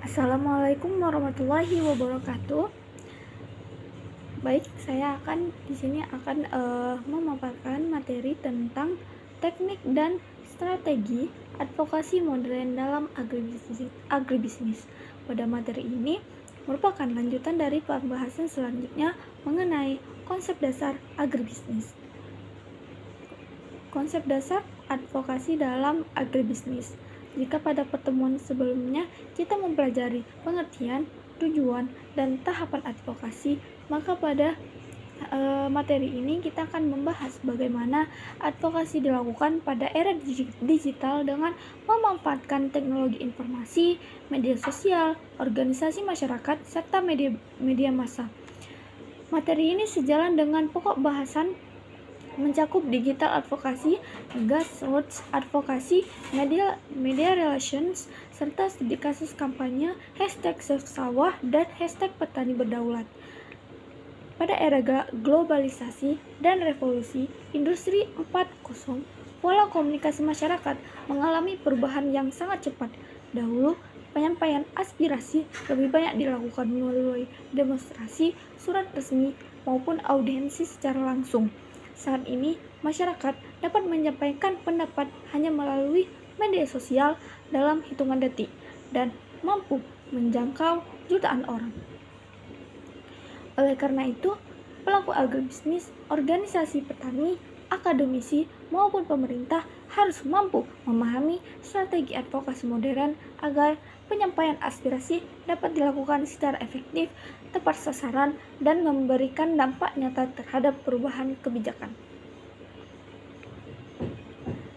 Assalamualaikum warahmatullahi wabarakatuh. Baik, saya di sini akan memaparkan materi tentang teknik dan strategi advokasi modern dalam agribisnis. Pada materi ini merupakan lanjutan dari pembahasan selanjutnya mengenai konsep dasar agribisnis. Konsep dasar advokasi dalam agribisnis. Jika pada pertemuan sebelumnya kita mempelajari pengertian, tujuan, dan tahapan advokasi, maka pada materi ini kita akan membahas bagaimana advokasi dilakukan pada era digital dengan memanfaatkan teknologi informasi, media sosial, organisasi masyarakat, serta media massa. Materi ini sejalan dengan pokok bahasan mencakup digital advokasi, grassroots advokasi, media relations, serta studi kasus kampanye, #SaveSawah, dan #Petani Berdaulat. Pada era globalisasi dan revolusi industri 4.0, pola komunikasi masyarakat mengalami perubahan yang sangat cepat. Dahulu, penyampaian aspirasi lebih banyak dilakukan melalui demonstrasi, surat resmi, maupun audiensi secara langsung. Saat ini, masyarakat dapat menyampaikan pendapat hanya melalui media sosial dalam hitungan detik dan mampu menjangkau jutaan orang. Oleh karena itu, pelaku agribisnis, organisasi petani, akademisi, maupun pemerintah harus mampu memahami strategi advokasi modern agar penyampaian aspirasi dapat dilakukan secara efektif, tepat sasaran, dan memberikan dampak nyata terhadap perubahan kebijakan.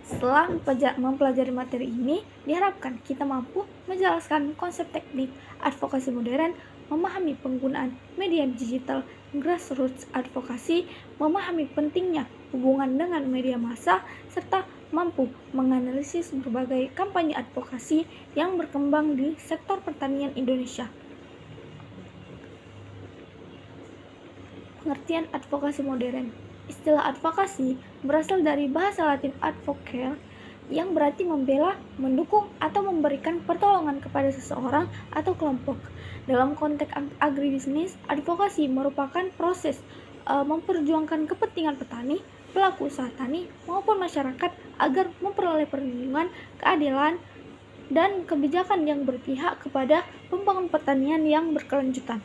Setelah mempelajari materi ini, diharapkan kita mampu menjelaskan konsep teknik advokasi modern, memahami penggunaan media digital, grassroots advokasi, memahami pentingnya hubungan dengan media massa, serta mampu menganalisis berbagai kampanye advokasi yang berkembang di sektor pertanian Indonesia. Pengertian advokasi modern. Istilah advokasi berasal dari bahasa Latin advocare yang berarti membela, mendukung, atau memberikan pertolongan kepada seseorang atau kelompok. Dalam konteks agribisnis, advokasi merupakan proses memperjuangkan kepentingan petani, pelaku usaha tani, maupun masyarakat agar memperoleh perlindungan, keadilan, dan kebijakan yang berpihak kepada pembangunan pertanian yang berkelanjutan.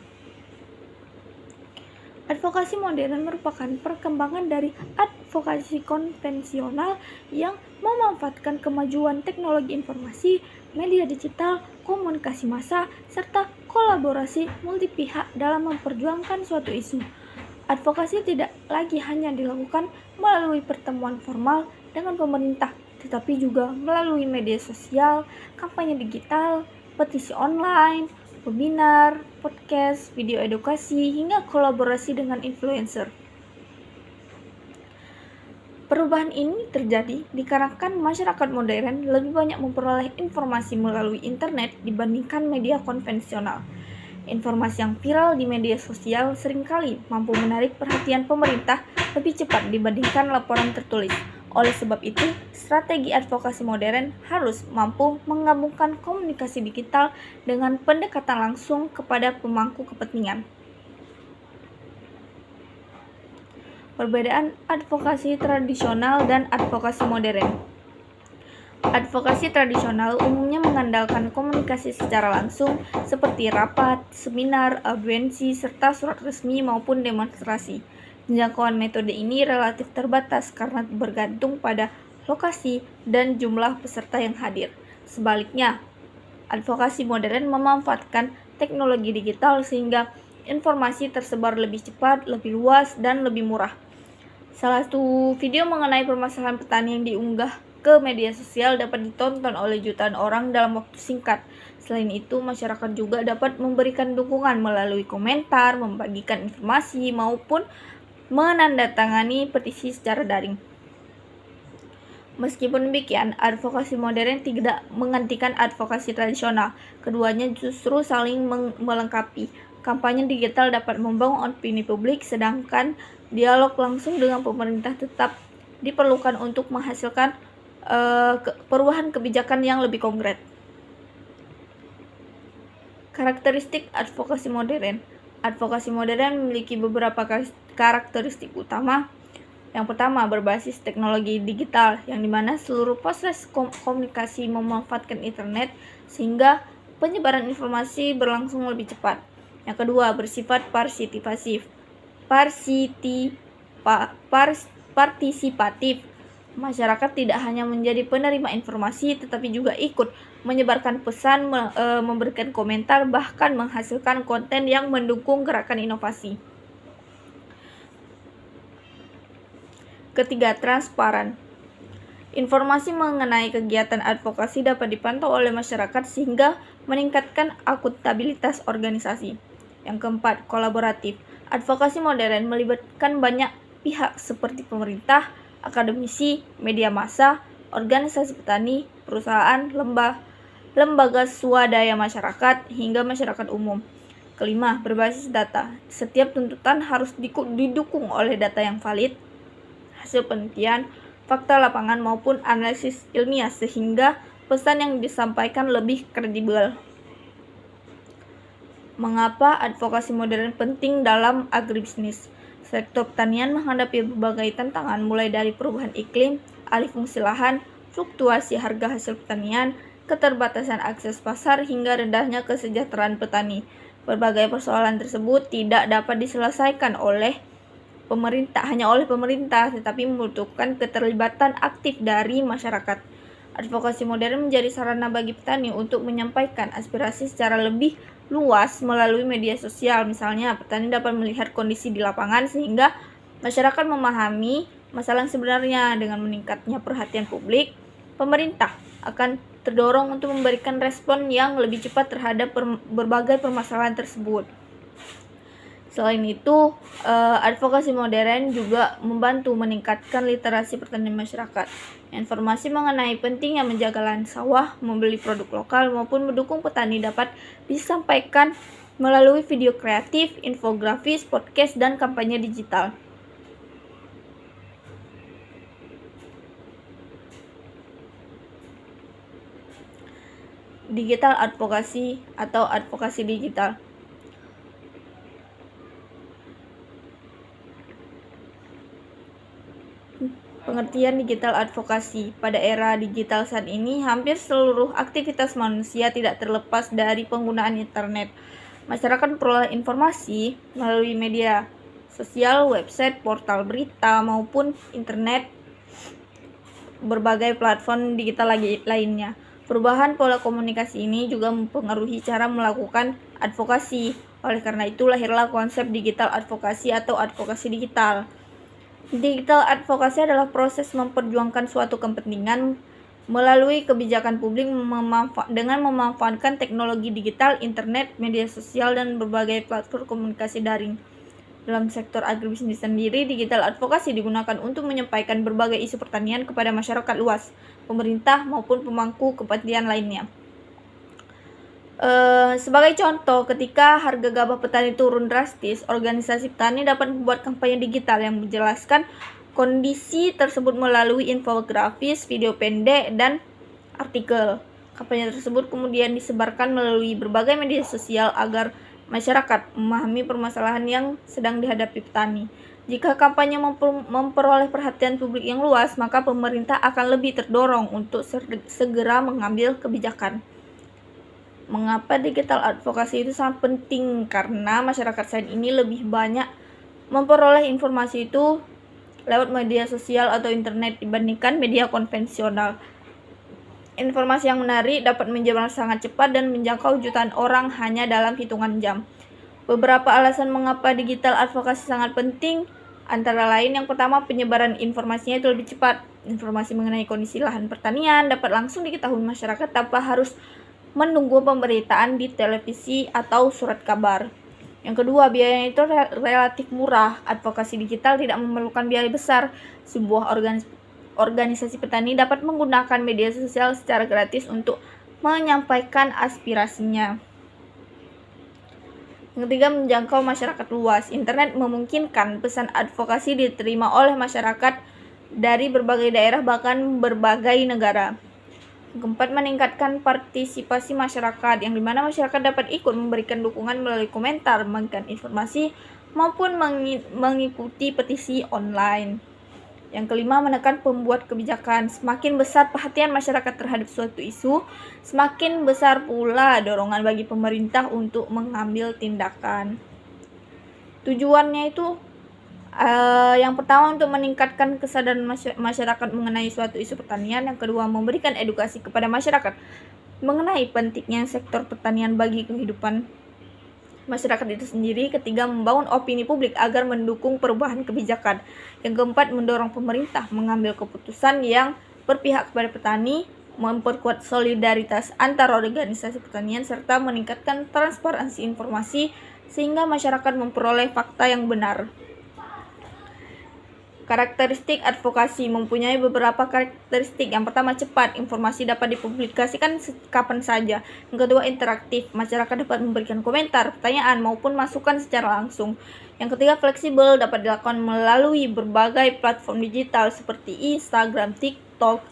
Advokasi modern merupakan perkembangan dari advokasi konvensional yang memanfaatkan kemajuan teknologi informasi, media digital, komunikasi massa, serta kolaborasi multipihak dalam memperjuangkan suatu isu. Advokasi tidak lagi hanya dilakukan melalui pertemuan formal dengan pemerintah, tetapi juga melalui media sosial, kampanye digital, petisi online, webinar, podcast, video edukasi, hingga kolaborasi dengan influencer. Perubahan ini terjadi dikarenakan masyarakat modern lebih banyak memperoleh informasi melalui internet dibandingkan media konvensional. Informasi yang viral di media sosial seringkali mampu menarik perhatian pemerintah lebih cepat dibandingkan laporan tertulis. Oleh sebab itu, strategi advokasi modern harus mampu menggabungkan komunikasi digital dengan pendekatan langsung kepada pemangku kepentingan. Perbedaan advokasi tradisional dan advokasi modern. Advokasi tradisional umumnya mengandalkan komunikasi secara langsung seperti rapat, seminar, audiensi, serta surat resmi maupun demonstrasi. Jangkauan metode ini relatif terbatas karena bergantung pada lokasi dan jumlah peserta yang hadir. Sebaliknya, advokasi modern memanfaatkan teknologi digital sehingga informasi tersebar lebih cepat, lebih luas, dan lebih murah. Salah satu video mengenai permasalahan petani yang diunggah ke media sosial dapat ditonton oleh jutaan orang dalam waktu singkat. Selain itu, masyarakat juga dapat memberikan dukungan melalui komentar, membagikan informasi, maupun menandatangani petisi secara daring. Meskipun demikian, advokasi modern tidak menggantikan advokasi tradisional. Keduanya justru saling melengkapi. Kampanye digital dapat membangun opini publik, sedangkan dialog langsung dengan pemerintah tetap diperlukan untuk menghasilkan perubahan kebijakan yang lebih konkret. Karakteristik advokasi modern. Advokasi modern memiliki beberapa karakteristik utama. Yang pertama, berbasis teknologi digital, yang dimana seluruh proses komunikasi memanfaatkan internet sehingga penyebaran informasi berlangsung lebih cepat. Yang kedua, bersifat partisipatif. Masyarakat tidak hanya menjadi penerima informasi, tetapi juga ikut menyebarkan pesan, memberikan komentar, bahkan menghasilkan konten yang mendukung gerakan inovasi. Ketiga, transparan. Informasi mengenai kegiatan advokasi dapat dipantau oleh masyarakat sehingga meningkatkan akuntabilitas organisasi. Yang keempat, kolaboratif. Advokasi modern melibatkan banyak pihak seperti pemerintah, akademisi, media massa, organisasi petani, perusahaan, lembaga swadaya masyarakat, hingga masyarakat umum. Kelima, berbasis data. Setiap tuntutan harus didukung oleh data yang valid, hasil penelitian, fakta lapangan maupun analisis ilmiah sehingga pesan yang disampaikan lebih kredibel. Mengapa advokasi modern penting dalam agribisnis? Sektor pertanian menghadapi berbagai tantangan mulai dari perubahan iklim, alih fungsi lahan, fluktuasi harga hasil pertanian, keterbatasan akses pasar hingga rendahnya kesejahteraan petani. Berbagai persoalan tersebut tidak dapat diselesaikan oleh pemerintah, tetapi membutuhkan keterlibatan aktif dari masyarakat. Advokasi modern menjadi sarana bagi petani untuk menyampaikan aspirasi secara lebih luas melalui media sosial. Misalnya, petani dapat melihat kondisi di lapangan sehingga masyarakat memahami masalah yang sebenarnya. Dengan meningkatnya perhatian publik, pemerintah akan terdorong untuk memberikan respon yang lebih cepat terhadap berbagai permasalahan tersebut. Selain itu, advokasi modern juga membantu meningkatkan literasi pertanian masyarakat. Informasi mengenai pentingnya menjaga lahan sawah, membeli produk lokal, maupun mendukung petani dapat disampaikan melalui video kreatif, infografis, podcast, dan kampanye digital. Digital advokasi atau advokasi digital. Pengertian digital advokasi. Pada era digital saat ini, hampir seluruh aktivitas manusia tidak terlepas dari penggunaan internet. Masyarakat memperoleh informasi melalui media sosial, website, portal berita, maupun internet, berbagai platform digital lainnya. Perubahan pola komunikasi ini juga mempengaruhi cara melakukan advokasi. Oleh karena itu, lahirlah konsep digital advokasi atau advokasi digital. Digital advokasi adalah proses memperjuangkan suatu kepentingan melalui kebijakan publik dengan memanfaatkan teknologi digital, internet, media sosial, dan berbagai platform komunikasi daring. Dalam sektor agribisnis sendiri, digital advokasi digunakan untuk menyampaikan berbagai isu pertanian kepada masyarakat luas, pemerintah, maupun pemangku kepentingan lainnya. Sebagai contoh, ketika harga gabah petani turun drastis, organisasi petani dapat membuat kampanye digital yang menjelaskan kondisi tersebut melalui infografis, video pendek, dan artikel. Kampanye tersebut kemudian disebarkan melalui berbagai media sosial agar masyarakat memahami permasalahan yang sedang dihadapi petani. Jika kampanye memperoleh perhatian publik yang luas, maka pemerintah akan lebih terdorong untuk segera mengambil kebijakan. Mengapa digital advokasi itu sangat penting? Karena masyarakat saat ini lebih banyak memperoleh informasi itu lewat media sosial atau internet dibandingkan media konvensional. Informasi yang menarik dapat menyebar sangat cepat dan menjangkau jutaan orang hanya dalam hitungan jam. Beberapa alasan mengapa digital advokasi sangat penting, antara lain yang pertama, penyebaran informasinya itu lebih cepat. Informasi mengenai kondisi lahan pertanian dapat langsung diketahui masyarakat tanpa harus menunggu pemberitaan di televisi atau surat kabar. Yang kedua, biayanya itu relatif murah. Advokasi digital tidak memerlukan biaya besar. Sebuah organisasi petani dapat menggunakan media sosial secara gratis untuk menyampaikan aspirasinya. Yang ketiga, menjangkau masyarakat luas. Internet memungkinkan pesan advokasi diterima oleh masyarakat dari berbagai daerah, bahkan berbagai negara. Keempat, meningkatkan partisipasi masyarakat, yang dimana masyarakat dapat ikut memberikan dukungan melalui komentar, membagikan informasi, maupun mengikuti petisi online. Yang kelima, menekan pembuat kebijakan. Semakin besar perhatian masyarakat terhadap suatu isu, semakin besar pula dorongan bagi pemerintah untuk mengambil tindakan. Tujuannya itu yang pertama untuk meningkatkan kesadaran masyarakat mengenai suatu isu pertanian. Yang kedua, memberikan edukasi kepada masyarakat mengenai pentingnya sektor pertanian bagi kehidupan masyarakat itu sendiri. Ketiga, membangun opini publik agar mendukung perubahan kebijakan. Yang keempat, mendorong pemerintah mengambil keputusan yang berpihak kepada petani, memperkuat solidaritas antar organisasi pertanian, serta meningkatkan transparansi informasi sehingga masyarakat memperoleh fakta yang benar. Karakteristik advokasi mempunyai beberapa karakteristik. Yang pertama, cepat. Informasi dapat dipublikasikan kapan saja. Yang kedua, interaktif. Masyarakat dapat memberikan komentar, pertanyaan, maupun masukan secara langsung. Yang ketiga, fleksibel. Dapat dilakukan melalui berbagai platform digital seperti Instagram, TikTok,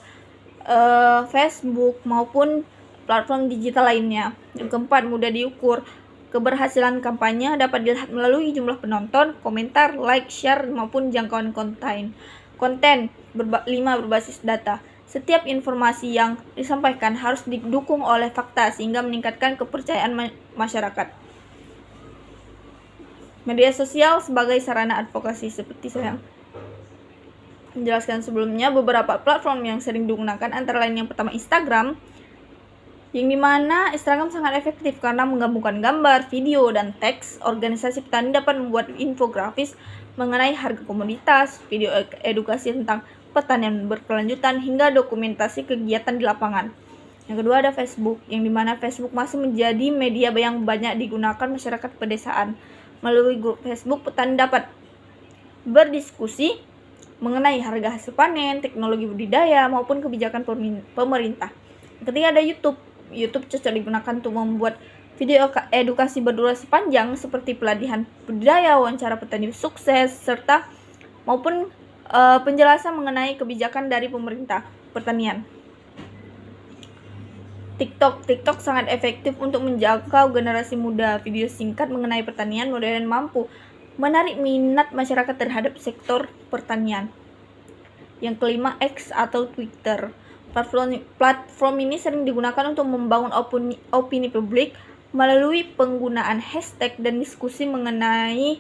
Facebook, maupun platform digital lainnya. Yang keempat, mudah diukur. Keberhasilan kampanye dapat dilihat melalui jumlah penonton, komentar, like, share, maupun jangkauan konten. 5. Berbasis data. Setiap informasi yang disampaikan harus didukung oleh fakta sehingga meningkatkan kepercayaan masyarakat. Media sosial sebagai sarana advokasi. Seperti saya menjelaskan sebelumnya, beberapa platform yang sering digunakan antara lain yang pertama Instagram, yang dimana Instagram sangat efektif karena menggabungkan gambar, video, dan teks. Organisasi petani dapat membuat infografis mengenai harga komoditas, video edukasi tentang pertanian berkelanjutan, hingga dokumentasi kegiatan di lapangan. Yang kedua ada Facebook, yang dimana Facebook masih menjadi media yang banyak digunakan masyarakat pedesaan. Melalui grup Facebook, petani dapat berdiskusi mengenai harga hasil panen, teknologi budidaya, maupun kebijakan pemerintah. Yang ketiga ada YouTube. YouTube cocok digunakan untuk membuat video edukasi berdurasi panjang seperti pelatihan budidaya, wawancara petani sukses, serta maupun penjelasan mengenai kebijakan dari pemerintah pertanian. TikTok sangat efektif untuk menjangkau generasi muda. Video singkat mengenai pertanian modern mampu menarik minat masyarakat terhadap sektor pertanian. Yang kelima, X atau Twitter. Platform ini sering digunakan untuk membangun opini publik melalui penggunaan hashtag dan diskusi mengenai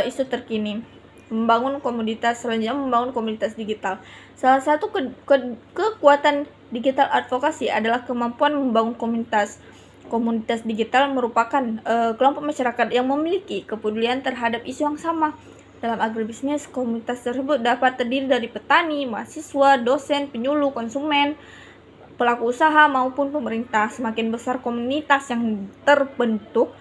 isu terkini. Selanjutnya membangun komunitas digital. Salah satu kekuatan digital advokasi adalah kemampuan membangun komunitas. Komunitas digital merupakan kelompok masyarakat yang memiliki kepedulian terhadap isu yang sama. Dalam agribisnis, komunitas tersebut dapat terdiri dari petani, mahasiswa, dosen, penyuluh, konsumen, pelaku usaha, maupun pemerintah. Semakin besar komunitas yang terbentuk,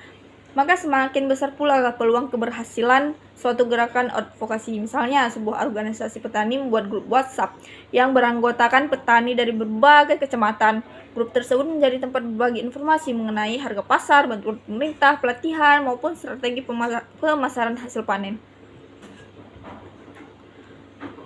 maka semakin besar pula peluang keberhasilan suatu gerakan advokasi. Misalnya, sebuah organisasi petani membuat grup WhatsApp yang beranggotakan petani dari berbagai kecamatan. Grup tersebut menjadi tempat berbagi informasi mengenai harga pasar, bantuan pemerintah, pelatihan, maupun strategi pemasaran hasil panen.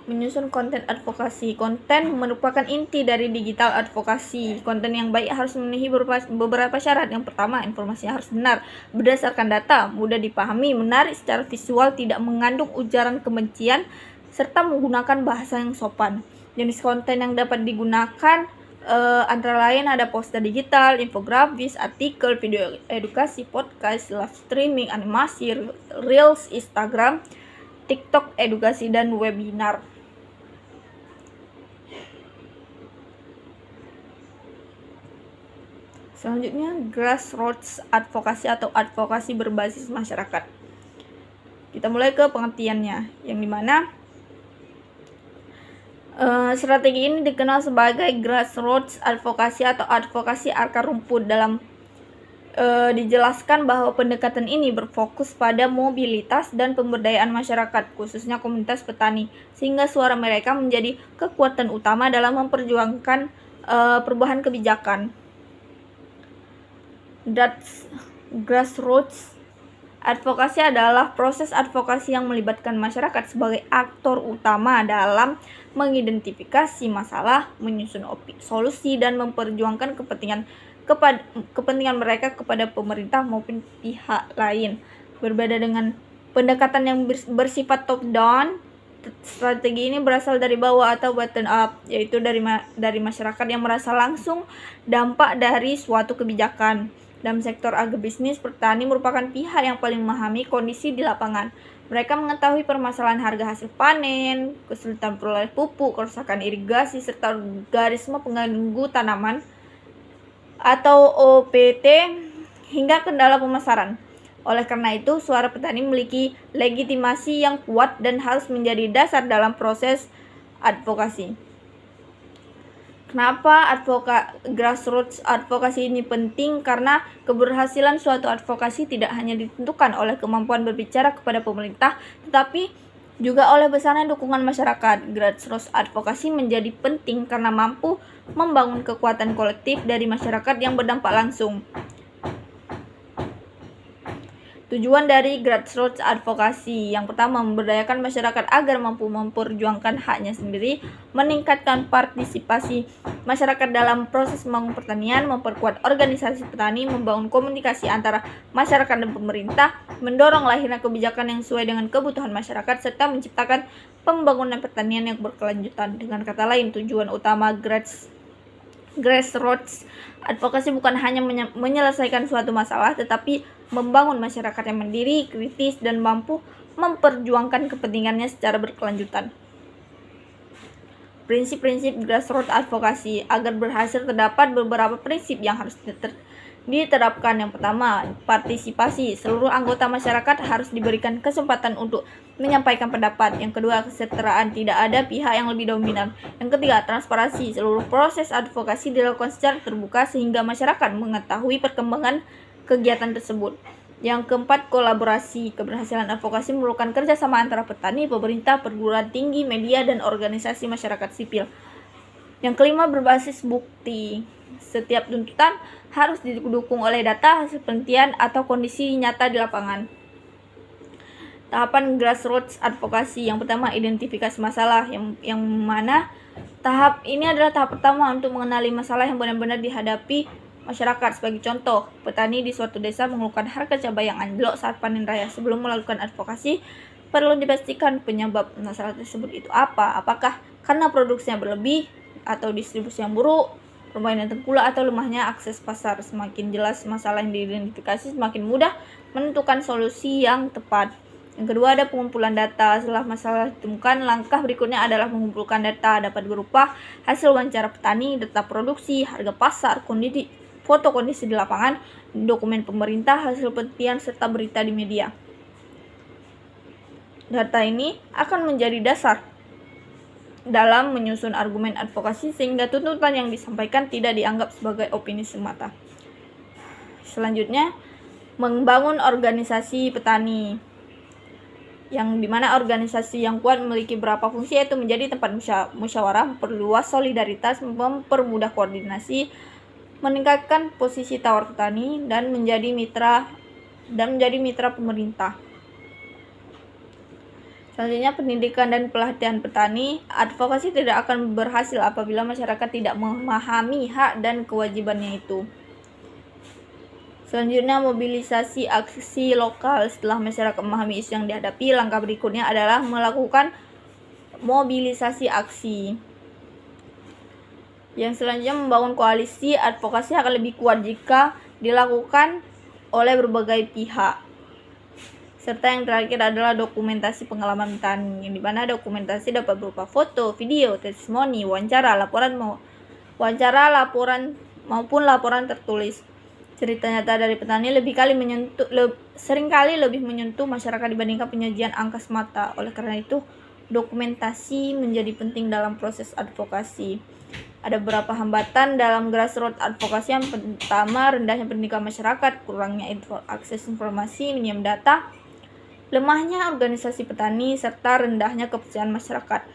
Menyusun konten advokasi. Konten merupakan inti dari digital advokasi. Konten yang baik harus memenuhi beberapa syarat. Yang pertama, informasinya harus benar, berdasarkan data, mudah dipahami, menarik secara visual, tidak mengandung ujaran kebencian, serta menggunakan bahasa yang sopan. Jenis konten yang dapat digunakan antara lain ada poster digital, infografis, artikel, video edukasi, podcast, live streaming, animasi, reels, Instagram, TikTok edukasi, dan webinar. Selanjutnya, grassroots advokasi atau advokasi berbasis masyarakat. Kita mulai ke pengertiannya, yang dimana strategi ini dikenal sebagai grassroots advokasi atau advokasi akar rumput. Dalam dijelaskan bahwa pendekatan ini berfokus pada mobilitas dan pemberdayaan masyarakat, khususnya komunitas petani, sehingga suara mereka menjadi kekuatan utama dalam memperjuangkan perubahan kebijakan. Grassroots Advokasi adalah proses advokasi yang melibatkan masyarakat sebagai aktor utama dalam mengidentifikasi masalah, menyusun solusi, dan memperjuangkan kepentingan mereka kepada pemerintah maupun pihak lain. Berbeda dengan pendekatan yang bersifat top-down, strategi ini berasal dari bawah atau bottom up, yaitu dari masyarakat yang merasa langsung dampak dari suatu kebijakan. Dalam sektor agribisnis, petani merupakan pihak yang paling memahami kondisi di lapangan. Mereka mengetahui permasalahan harga hasil panen, kesulitan peroleh pupuk, kerusakan irigasi, serta organisme pengganggu tanaman atau OPT hingga kendala pemasaran. Oleh karena itu, suara petani memiliki legitimasi yang kuat dan harus menjadi dasar dalam proses advokasi. Kenapa grassroots advokasi ini penting? Karena keberhasilan suatu advokasi tidak hanya ditentukan oleh kemampuan berbicara kepada pemerintah, tetapi juga oleh besarnya dukungan masyarakat. Grassroots advokasi menjadi penting karena mampu membangun kekuatan kolektif dari masyarakat yang berdampak langsung. Tujuan dari grassroots advokasi yang pertama, memberdayakan masyarakat agar mampu memperjuangkan haknya sendiri, meningkatkan partisipasi masyarakat dalam proses membangun pertanian, memperkuat organisasi petani, membangun komunikasi antara masyarakat dan pemerintah, mendorong lahirnya kebijakan yang sesuai dengan kebutuhan masyarakat, serta menciptakan pembangunan pertanian yang berkelanjutan. Dengan kata lain, tujuan utama grassroots advokasi bukan hanya menyelesaikan suatu masalah, tetapi membangun masyarakat yang mandiri, kritis, dan mampu memperjuangkan kepentingannya secara berkelanjutan. Prinsip-prinsip grassroots advokasi. Agar berhasil terdapat beberapa prinsip yang harus diterapkan. Yang pertama, partisipasi. Seluruh anggota masyarakat harus diberikan kesempatan untuk menyampaikan pendapat. Yang kedua, kesetaraan. Tidak ada pihak yang lebih dominan. Yang ketiga, transparansi. Seluruh proses advokasi dilakukan secara terbuka sehingga masyarakat mengetahui perkembangan kegiatan tersebut. Yang keempat, kolaborasi. Keberhasilan advokasi memerlukan kerjasama antara petani, pemerintah, perguruan tinggi, media, dan organisasi masyarakat sipil. Yang kelima, berbasis bukti. Setiap tuntutan harus didukung oleh data, hasil penelitian, atau kondisi nyata di lapangan. Tahapan grassroots advokasi. Yang pertama, identifikasi masalah, yang mana tahap ini adalah tahap pertama untuk mengenali masalah yang benar-benar dihadapi masyarakat. Sebagai contoh, petani di suatu desa mengeluhkan harga cabai yang anjlok saat panen raya. Sebelum melakukan advokasi, perlu dipastikan penyebab masalah tersebut itu apa. Apakah karena produksinya berlebih, atau distribusi yang buruk, permainan tengkulak, atau lemahnya akses pasar. Semakin jelas masalah yang diidentifikasi, semakin mudah menentukan solusi yang tepat. Yang kedua, ada pengumpulan data. Setelah masalah ditemukan, langkah berikutnya adalah mengumpulkan data. Dapat berupa hasil wawancara petani, data produksi, harga pasar, foto kondisi di lapangan, dokumen pemerintah, hasil penelitian, serta berita di media. Data ini akan menjadi dasar dalam menyusun argumen advokasi sehingga tuntutan yang disampaikan tidak dianggap sebagai opini semata. Selanjutnya, membangun organisasi petani, yang dimana organisasi yang kuat memiliki beberapa fungsi, yaitu menjadi tempat musyawarah, memperluas solidaritas, mempermudah koordinasi, meningkatkan posisi tawar petani, dan menjadi mitra pemerintah. Selanjutnya, pendidikan dan pelatihan petani. Advokasi tidak akan berhasil apabila masyarakat tidak memahami hak dan kewajibannya itu. Selanjutnya, mobilisasi aksi lokal. Setelah masyarakat memahami isu yang dihadapi, langkah berikutnya adalah melakukan mobilisasi aksi. Yang selanjutnya, membangun koalisi. Advokasi akan lebih kuat jika dilakukan oleh berbagai pihak. Serta yang terakhir adalah dokumentasi pengalaman petani, yang dimana dokumentasi dapat berupa foto, video, testimoni, wawancara, laporan maupun laporan tertulis. Cerita nyata dari petani seringkali lebih menyentuh masyarakat dibandingkan penyajian angka semata. Oleh karena itu, dokumentasi menjadi penting dalam proses advokasi. Ada beberapa hambatan dalam grassroots advokasi. Yang pertama, rendahnya pendidikan masyarakat, kurangnya akses informasi, minimum data, lemahnya organisasi petani, serta rendahnya kepercayaan masyarakat,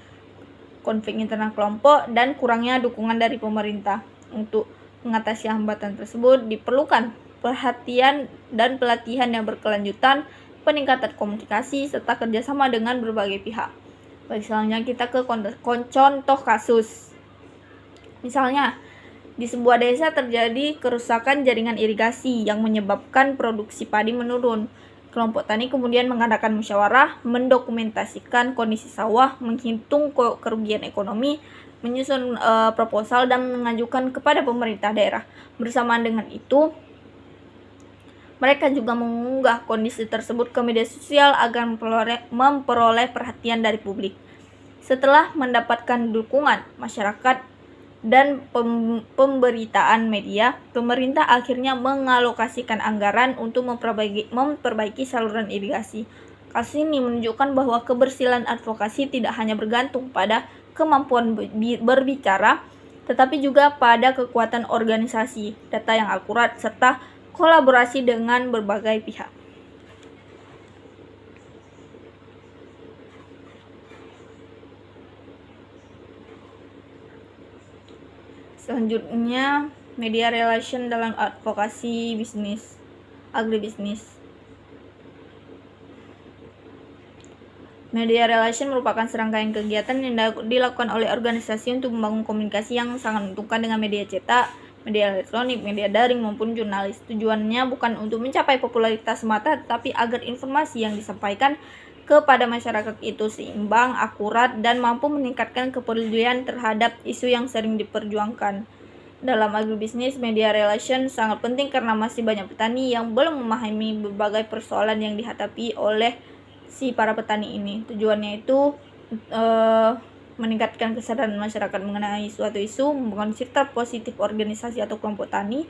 konflik internal kelompok, dan kurangnya dukungan dari pemerintah. Untuk mengatasi hambatan tersebut diperlukan perhatian dan pelatihan yang berkelanjutan, peningkatan komunikasi, serta kerjasama dengan berbagai pihak. Baik, selanjutnya kita ke contoh kasus. Misalnya, di sebuah desa terjadi kerusakan jaringan irigasi yang menyebabkan produksi padi menurun. Kelompok tani kemudian mengadakan musyawarah, mendokumentasikan kondisi sawah, menghitung kerugian ekonomi, menyusun proposal dan mengajukan kepada pemerintah daerah. Bersamaan dengan itu, mereka juga mengunggah kondisi tersebut ke media sosial agar memperoleh perhatian dari publik. Setelah mendapatkan dukungan masyarakat dan pemberitaan media, pemerintah akhirnya mengalokasikan anggaran untuk memperbaiki saluran irigasi. Kasus ini menunjukkan bahwa keberhasilan advokasi tidak hanya bergantung pada kemampuan berbicara, tetapi juga pada kekuatan organisasi, data yang akurat, serta kolaborasi dengan berbagai pihak. Selanjutnya, media relation dalam advokasi agribisnis. Media relation merupakan serangkaian kegiatan yang dilakukan oleh organisasi untuk membangun komunikasi yang sangat menguntungkan dengan media cetak, media elektronik, media daring, maupun jurnalis. Tujuannya bukan untuk mencapai popularitas semata, tetapi agar informasi yang disampaikan kepada masyarakat itu seimbang, akurat, dan mampu meningkatkan kepedulian terhadap isu yang sering diperjuangkan. Dalam agribisnis, media relation sangat penting karena masih banyak petani yang belum memahami berbagai persoalan yang dihadapi oleh si para petani ini. Tujuannya itu meningkatkan kesadaran masyarakat mengenai suatu isu, membangun citra positif organisasi atau kelompok tani,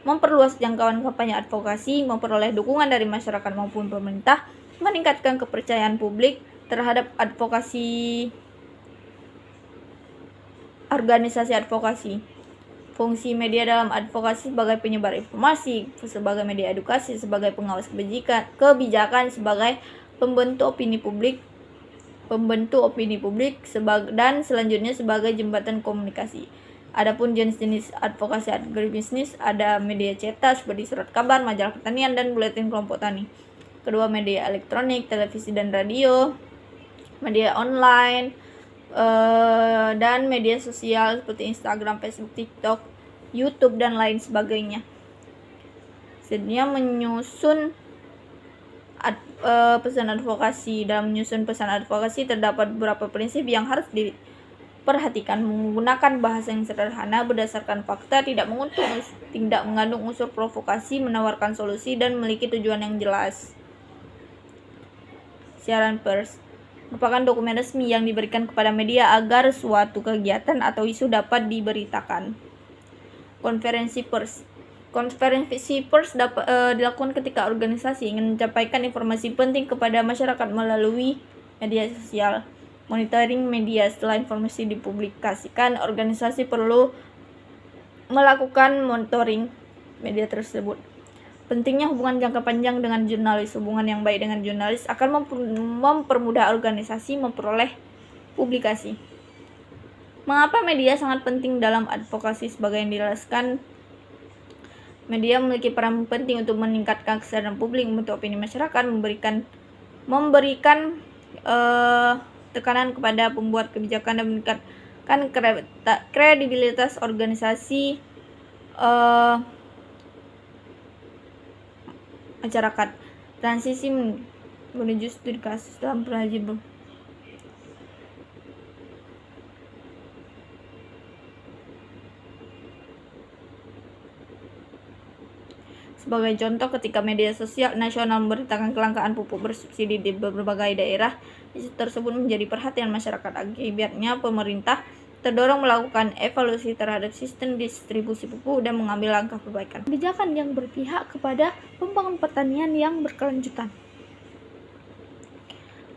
memperluas jangkauan kampanye advokasi, memperoleh dukungan dari masyarakat maupun pemerintah, meningkatkan kepercayaan publik terhadap advokasi organisasi advokasi. Fungsi media dalam advokasi sebagai penyebar informasi, sebagai media edukasi, sebagai pengawas kebijakan, sebagai pembentuk opini publik, dan selanjutnya sebagai jembatan komunikasi. Adapun jenis-jenis advokasi agribisnis ada media cetak seperti surat kabar, majalah pertanian, dan buletin kelompok tani. Kedua, media elektronik, televisi dan radio, media online, dan media sosial seperti Instagram, Facebook, TikTok, YouTube, dan lain sebagainya. Selanjutnya, menyusun pesan advokasi. Dalam menyusun pesan advokasi terdapat beberapa prinsip yang harus diperhatikan. Menggunakan bahasa yang sederhana, berdasarkan fakta, tidak mengandung unsur provokasi, menawarkan solusi, dan memiliki tujuan yang jelas. Siaran pers merupakan dokumen resmi yang diberikan kepada media agar suatu kegiatan atau isu dapat diberitakan. Konferensi pers dapat dilakukan ketika organisasi ingin menyampaikan informasi penting kepada masyarakat melalui media sosial. Monitoring media. Setelah informasi dipublikasikan, organisasi perlu melakukan monitoring media tersebut. Pentingnya hubungan jangka panjang dengan jurnalis. Hubungan yang baik dengan jurnalis akan mempermudah organisasi memperoleh publikasi. Mengapa media sangat penting dalam advokasi? Sebagai yang dijelaskan, media memiliki peran penting untuk meningkatkan kesadaran publik, membentuk opini masyarakat, memberikan tekanan kepada pembuat kebijakan, dan meningkatkan kredibilitas organisasi masyarakat. Transisi menuju studi kasus dalam perajin. Sebagai contoh, ketika media sosial nasional memberitakan kelangkaan pupuk bersubsidi di berbagai daerah, isu tersebut menjadi perhatian masyarakat. Akibatnya, pemerintah terdorong melakukan evaluasi terhadap sistem distribusi pupuk dan mengambil langkah perbaikan. Kebijakan yang berpihak kepada pembangunan pertanian yang berkelanjutan.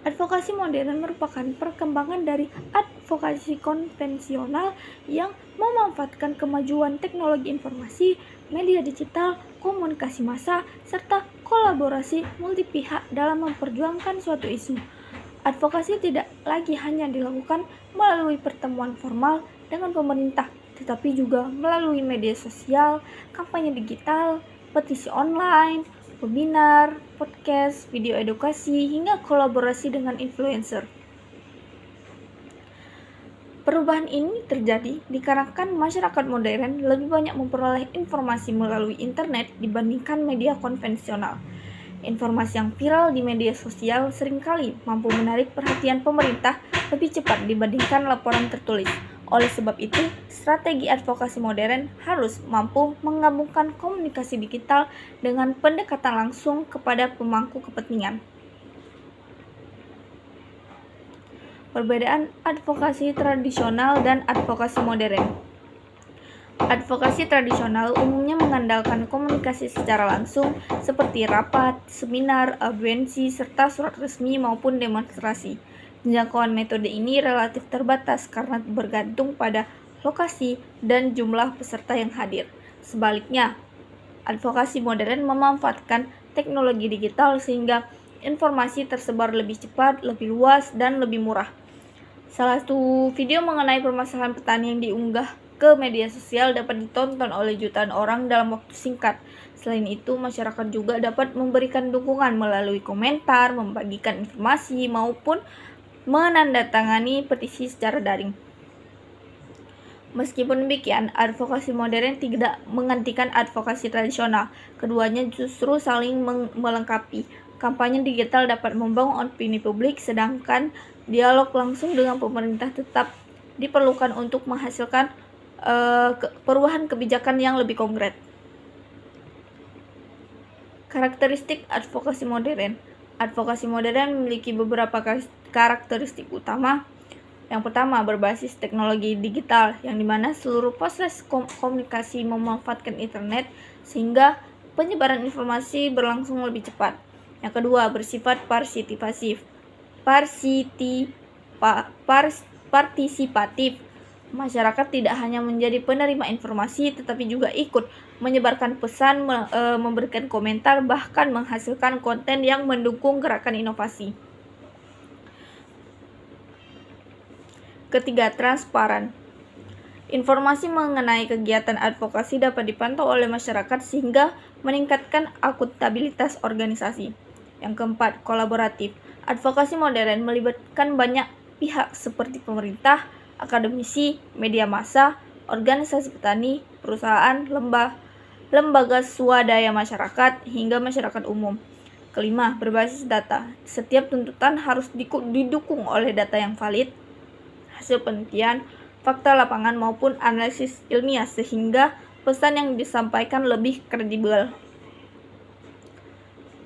Advokasi modern merupakan perkembangan dari advokasi konvensional yang memanfaatkan kemajuan teknologi informasi, media digital, komunikasi massa, serta kolaborasi multi pihak dalam memperjuangkan suatu isu. Advokasi tidak lagi hanya dilakukan melalui pertemuan formal dengan pemerintah, tetapi juga melalui media sosial, kampanye digital, petisi online, webinar, podcast, video edukasi, hingga kolaborasi dengan influencer. Perubahan ini terjadi dikarenakan masyarakat modern lebih banyak memperoleh informasi melalui internet dibandingkan media konvensional. Informasi yang viral di media sosial seringkali mampu menarik perhatian pemerintah lebih cepat dibandingkan laporan tertulis. Oleh sebab itu, strategi advokasi modern harus mampu menggabungkan komunikasi digital dengan pendekatan langsung kepada pemangku kepentingan. Perbedaan advokasi tradisional dan advokasi modern. Advokasi tradisional umumnya mengandalkan komunikasi secara langsung seperti rapat, seminar, audiensi, serta surat resmi maupun demonstrasi. Jangkauan metode ini relatif terbatas karena bergantung pada lokasi dan jumlah peserta yang hadir. Sebaliknya, advokasi modern memanfaatkan teknologi digital sehingga informasi tersebar lebih cepat, lebih luas, dan lebih murah. Salah satu video mengenai permasalahan petani yang diunggah ke media sosial dapat ditonton oleh jutaan orang dalam waktu singkat. Selain itu, masyarakat juga dapat memberikan dukungan melalui komentar, membagikan informasi, maupun menandatangani petisi secara daring. Meskipun demikian, advokasi modern tidak menggantikan advokasi tradisional. Keduanya justru saling melengkapi. Kampanye digital dapat membangun opini publik, sedangkan dialog langsung dengan pemerintah tetap diperlukan untuk menghasilkan perubahan kebijakan yang lebih konkret. Karakteristik advokasi modern. Advokasi modern memiliki beberapa karakteristik utama. Yang pertama, berbasis teknologi digital, yang dimana seluruh proses komunikasi memanfaatkan internet sehingga penyebaran informasi berlangsung lebih cepat. Yang kedua, bersifat partisipatif. Masyarakat tidak hanya menjadi penerima informasi, tetapi juga ikut menyebarkan pesan, memberikan komentar, bahkan menghasilkan konten yang mendukung gerakan inovasi. Ketiga, transparan. Informasi mengenai kegiatan advokasi dapat dipantau oleh masyarakat sehingga meningkatkan akuntabilitas organisasi. Yang keempat, kolaboratif. Advokasi modern melibatkan banyak pihak seperti pemerintah, akademisi, media massa, organisasi petani, perusahaan, lembaga swadaya masyarakat, hingga masyarakat umum. Kelima, berbasis data. Setiap tuntutan harus didukung oleh data yang valid, hasil penelitian, fakta lapangan maupun analisis ilmiah sehingga pesan yang disampaikan lebih kredibel.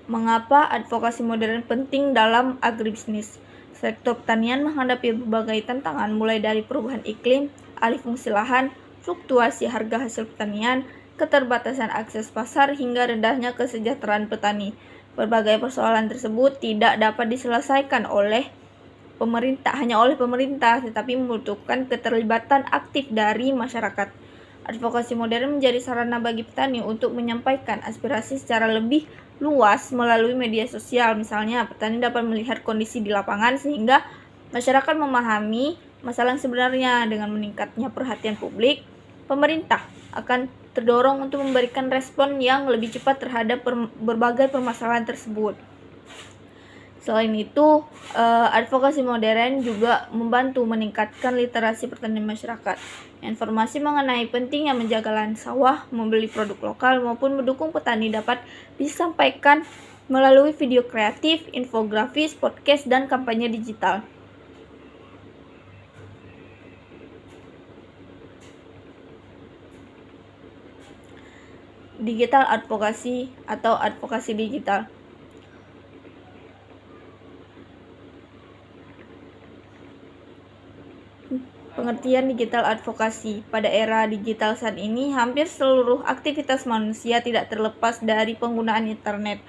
Mengapa advokasi modern penting dalam agribisnis? Sektor pertanian menghadapi berbagai tantangan mulai dari perubahan iklim, alih fungsi lahan, fluktuasi harga hasil pertanian, keterbatasan akses pasar hingga rendahnya kesejahteraan petani. Berbagai persoalan tersebut tidak dapat diselesaikan hanya oleh pemerintah, tetapi membutuhkan keterlibatan aktif dari masyarakat. Advokasi modern menjadi sarana bagi petani untuk menyampaikan aspirasi secara lebih luas melalui media sosial. Misalnya, petani dapat melihat kondisi di lapangan sehingga masyarakat memahami masalah yang sebenarnya. Dengan meningkatnya perhatian publik, pemerintah akan terdorong untuk memberikan respon yang lebih cepat terhadap berbagai permasalahan tersebut. Selain itu, advokasi modern juga membantu meningkatkan literasi pertanian masyarakat. Informasi mengenai pentingnya menjaga lahan sawah, membeli produk lokal, maupun mendukung petani dapat disampaikan melalui video kreatif, infografis, podcast, dan kampanye digital. Digital advokasi atau advokasi digital. Pengertian digital advokasi. Pada era digital saat ini, hampir seluruh aktivitas manusia tidak terlepas dari penggunaan internet.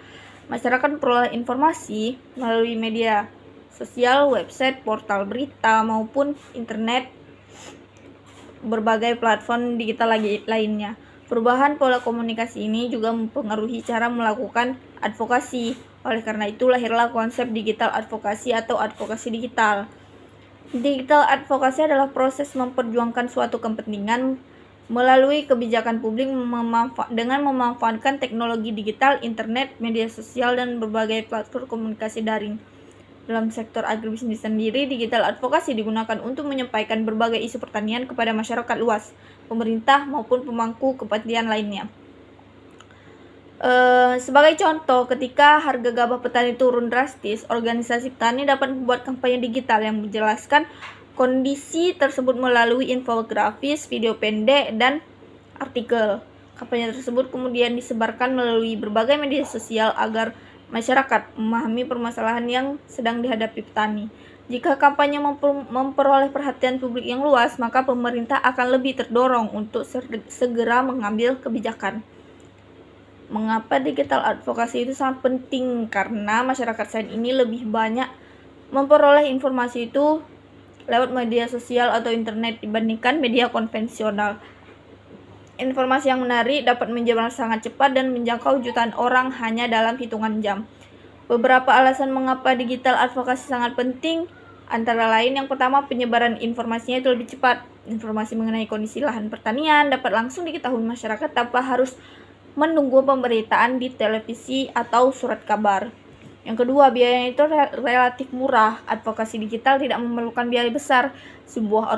Masyarakat memperoleh informasi melalui media sosial, website, portal berita, maupun internet, berbagai platform digital lainnya. Perubahan pola komunikasi ini juga mempengaruhi cara melakukan advokasi. Oleh karena itu, lahirlah konsep digital advokasi atau advokasi digital. Digital advokasi adalah proses memperjuangkan suatu kepentingan melalui kebijakan publik dengan memanfaatkan teknologi digital, internet, media sosial, dan berbagai platform komunikasi daring. Dalam sektor agribisnis sendiri, digital advokasi digunakan untuk menyampaikan berbagai isu pertanian kepada masyarakat luas, pemerintah maupun pemangku kepentingan lainnya. Sebagai contoh, ketika harga gabah petani turun drastis, organisasi petani dapat membuat kampanye digital yang menjelaskan kondisi tersebut melalui infografis, video pendek, dan artikel. Kampanye tersebut kemudian disebarkan melalui berbagai media sosial agar masyarakat memahami permasalahan yang sedang dihadapi petani. Jika kampanye memperoleh perhatian publik yang luas, maka pemerintah akan lebih terdorong untuk segera mengambil kebijakan. Mengapa digital advokasi itu sangat penting? Karena masyarakat saat ini lebih banyak memperoleh informasi itu lewat media sosial atau internet dibandingkan media konvensional. Informasi yang menarik dapat menyebar sangat cepat dan menjangkau jutaan orang hanya dalam hitungan jam. Beberapa alasan mengapa digital advokasi sangat penting, antara lain yang pertama, penyebaran informasinya itu lebih cepat. Informasi mengenai kondisi lahan pertanian dapat langsung diketahui masyarakat tanpa harus menunggu pemberitaan di televisi atau surat kabar. Yang kedua, biayanya itu relatif murah. Advokasi digital tidak memerlukan biaya besar. Sebuah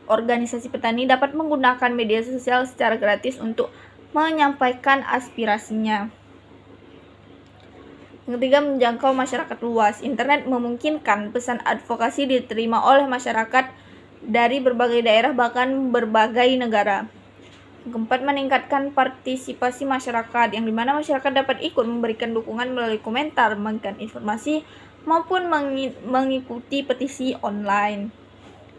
organisasi petani dapat menggunakan media sosial secara gratis untuk menyampaikan aspirasinya. Yang ketiga, menjangkau masyarakat luas. Internet memungkinkan pesan advokasi diterima oleh masyarakat dari berbagai daerah bahkan berbagai negara. Yang keempat, meningkatkan partisipasi masyarakat, yang dimana masyarakat dapat ikut memberikan dukungan melalui komentar, memberikan informasi, maupun mengikuti petisi online.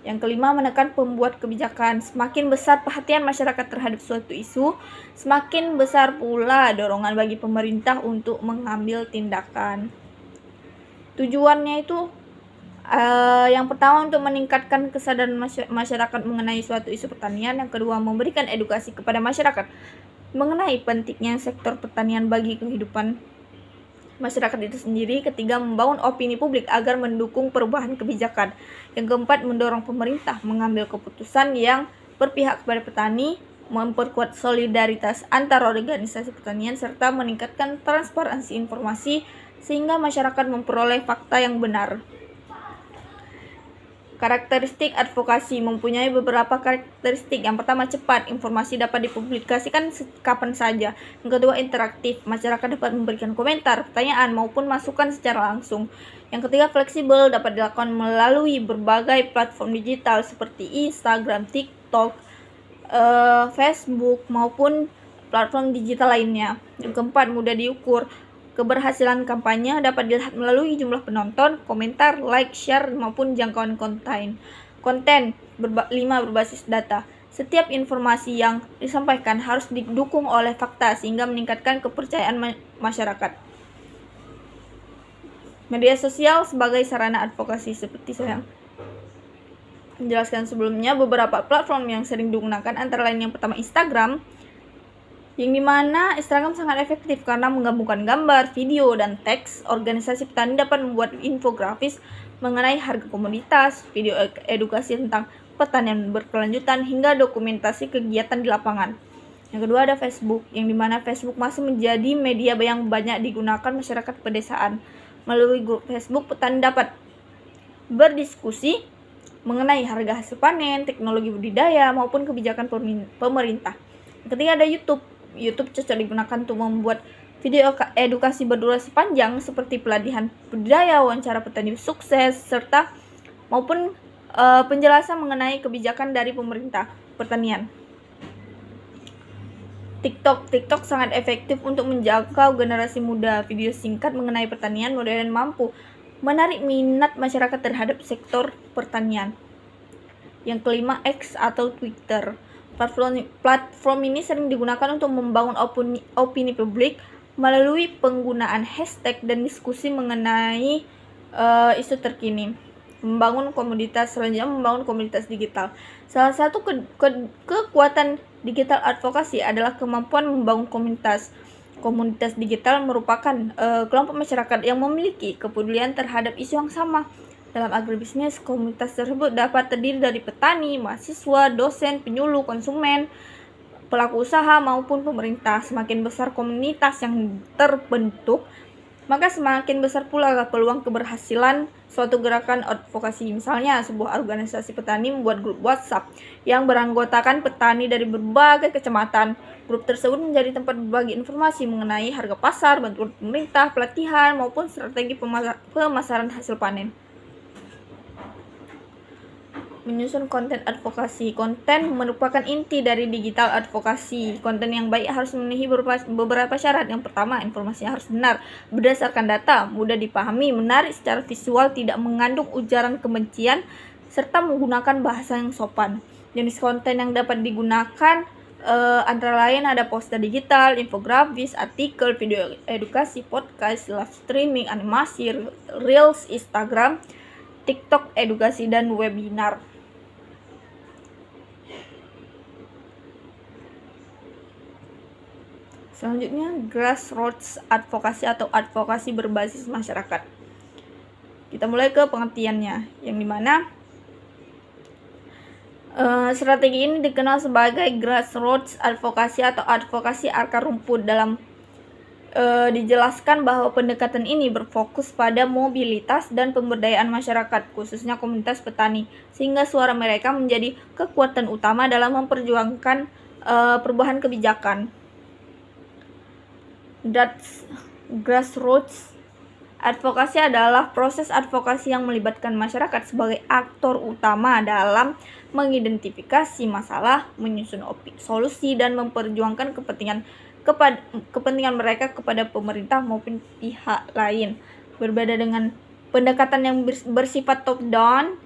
Yang kelima, menekan pembuat kebijakan. Semakin besar perhatian masyarakat terhadap suatu isu, semakin besar pula dorongan bagi pemerintah untuk mengambil tindakan. Tujuannya itu yang pertama, untuk meningkatkan kesadaran masyarakat mengenai suatu isu pertanian. Yang kedua, memberikan edukasi kepada masyarakat mengenai pentingnya sektor pertanian bagi kehidupan masyarakat itu sendiri. Ketiga, membangun opini publik agar mendukung perubahan kebijakan. Yang keempat, mendorong pemerintah mengambil keputusan yang berpihak kepada petani, memperkuat solidaritas antar organisasi pertanian, serta meningkatkan transparansi informasi sehingga masyarakat memperoleh fakta yang benar. Karakteristik advokasi mempunyai beberapa karakteristik. Yang pertama, cepat. Informasi dapat dipublikasikan kapan saja. Yang kedua, interaktif. Masyarakat dapat memberikan komentar, pertanyaan, maupun masukan secara langsung. Yang ketiga, fleksibel. Dapat dilakukan melalui berbagai platform digital seperti Instagram, TikTok, Facebook, maupun platform digital lainnya. Yang keempat, mudah diukur. Keberhasilan kampanye dapat dilihat melalui jumlah penonton, komentar, like, share, maupun jangkauan konten. 5. Berbasis data. Setiap informasi yang disampaikan harus didukung oleh fakta sehingga meningkatkan kepercayaan masyarakat. Media sosial sebagai sarana advokasi. Seperti saya menjelaskan sebelumnya, beberapa platform yang sering digunakan antara lain yang pertama, Instagram, yang dimana Instagram sangat efektif karena menggabungkan gambar, video, dan teks. Organisasi petani dapat membuat infografis mengenai harga komoditas, video edukasi tentang pertanian berkelanjutan, hingga dokumentasi kegiatan di lapangan. Yang kedua, ada Facebook, yang dimana Facebook masih menjadi media yang banyak digunakan masyarakat pedesaan. Melalui grup Facebook, petani dapat berdiskusi mengenai harga hasil panen, teknologi budidaya, maupun kebijakan pemerintah. Yang ketiga, ada YouTube cocok digunakan untuk membuat video edukasi berdurasi panjang seperti pelatihan budidaya, wawancara petani sukses, serta maupun penjelasan mengenai kebijakan dari pemerintah pertanian. TikTok sangat efektif untuk menjangkau generasi muda. Video singkat mengenai pertanian modern mampu menarik minat masyarakat terhadap sektor pertanian. Yang kelima, X atau Twitter. Platform ini sering digunakan untuk membangun opini publik melalui penggunaan hashtag dan diskusi mengenai isu terkini. Membangun komunitas digital. Salah satu kekuatan digital advokasi adalah kemampuan membangun komunitas. Komunitas digital merupakan kelompok masyarakat yang memiliki kepedulian terhadap isu yang sama. Dalam agribisnis, komunitas tersebut dapat terdiri dari petani, mahasiswa, dosen, penyuluh, konsumen, pelaku usaha, maupun pemerintah. Semakin besar komunitas yang terbentuk, maka semakin besar pula peluang keberhasilan suatu gerakan advokasi. Misalnya, sebuah organisasi petani membuat grup WhatsApp yang beranggotakan petani dari berbagai kecamatan. Grup tersebut menjadi tempat berbagi informasi mengenai harga pasar, bantuan pemerintah, pelatihan, maupun strategi pemasaran hasil panen. Menyusun konten advokasi. Konten merupakan inti dari digital advokasi. Konten yang baik harus memenuhi beberapa syarat. Yang pertama, informasinya harus benar, berdasarkan data, mudah dipahami, menarik secara visual, tidak mengandung ujaran kebencian, serta menggunakan bahasa yang sopan. Jenis konten yang dapat digunakan antara lain ada poster digital, infografis, artikel, video edukasi, podcast, live streaming, animasi, reels, Instagram, TikTok, edukasi, dan webinar. Selanjutnya, grassroots advokasi atau advokasi berbasis masyarakat. Kita mulai ke pengertiannya, yang dimana strategi ini dikenal sebagai grassroots advokasi atau advokasi akar rumput. Dalam dijelaskan bahwa pendekatan ini berfokus pada mobilitas dan pemberdayaan masyarakat, khususnya komunitas petani, sehingga suara mereka menjadi kekuatan utama dalam memperjuangkan perubahan kebijakan. Grassroots advokasi adalah proses advokasi yang melibatkan masyarakat sebagai aktor utama dalam mengidentifikasi masalah, menyusun solusi, dan memperjuangkan kepentingan mereka kepada pemerintah maupun pihak lain. Berbeda dengan pendekatan yang bersifat top down,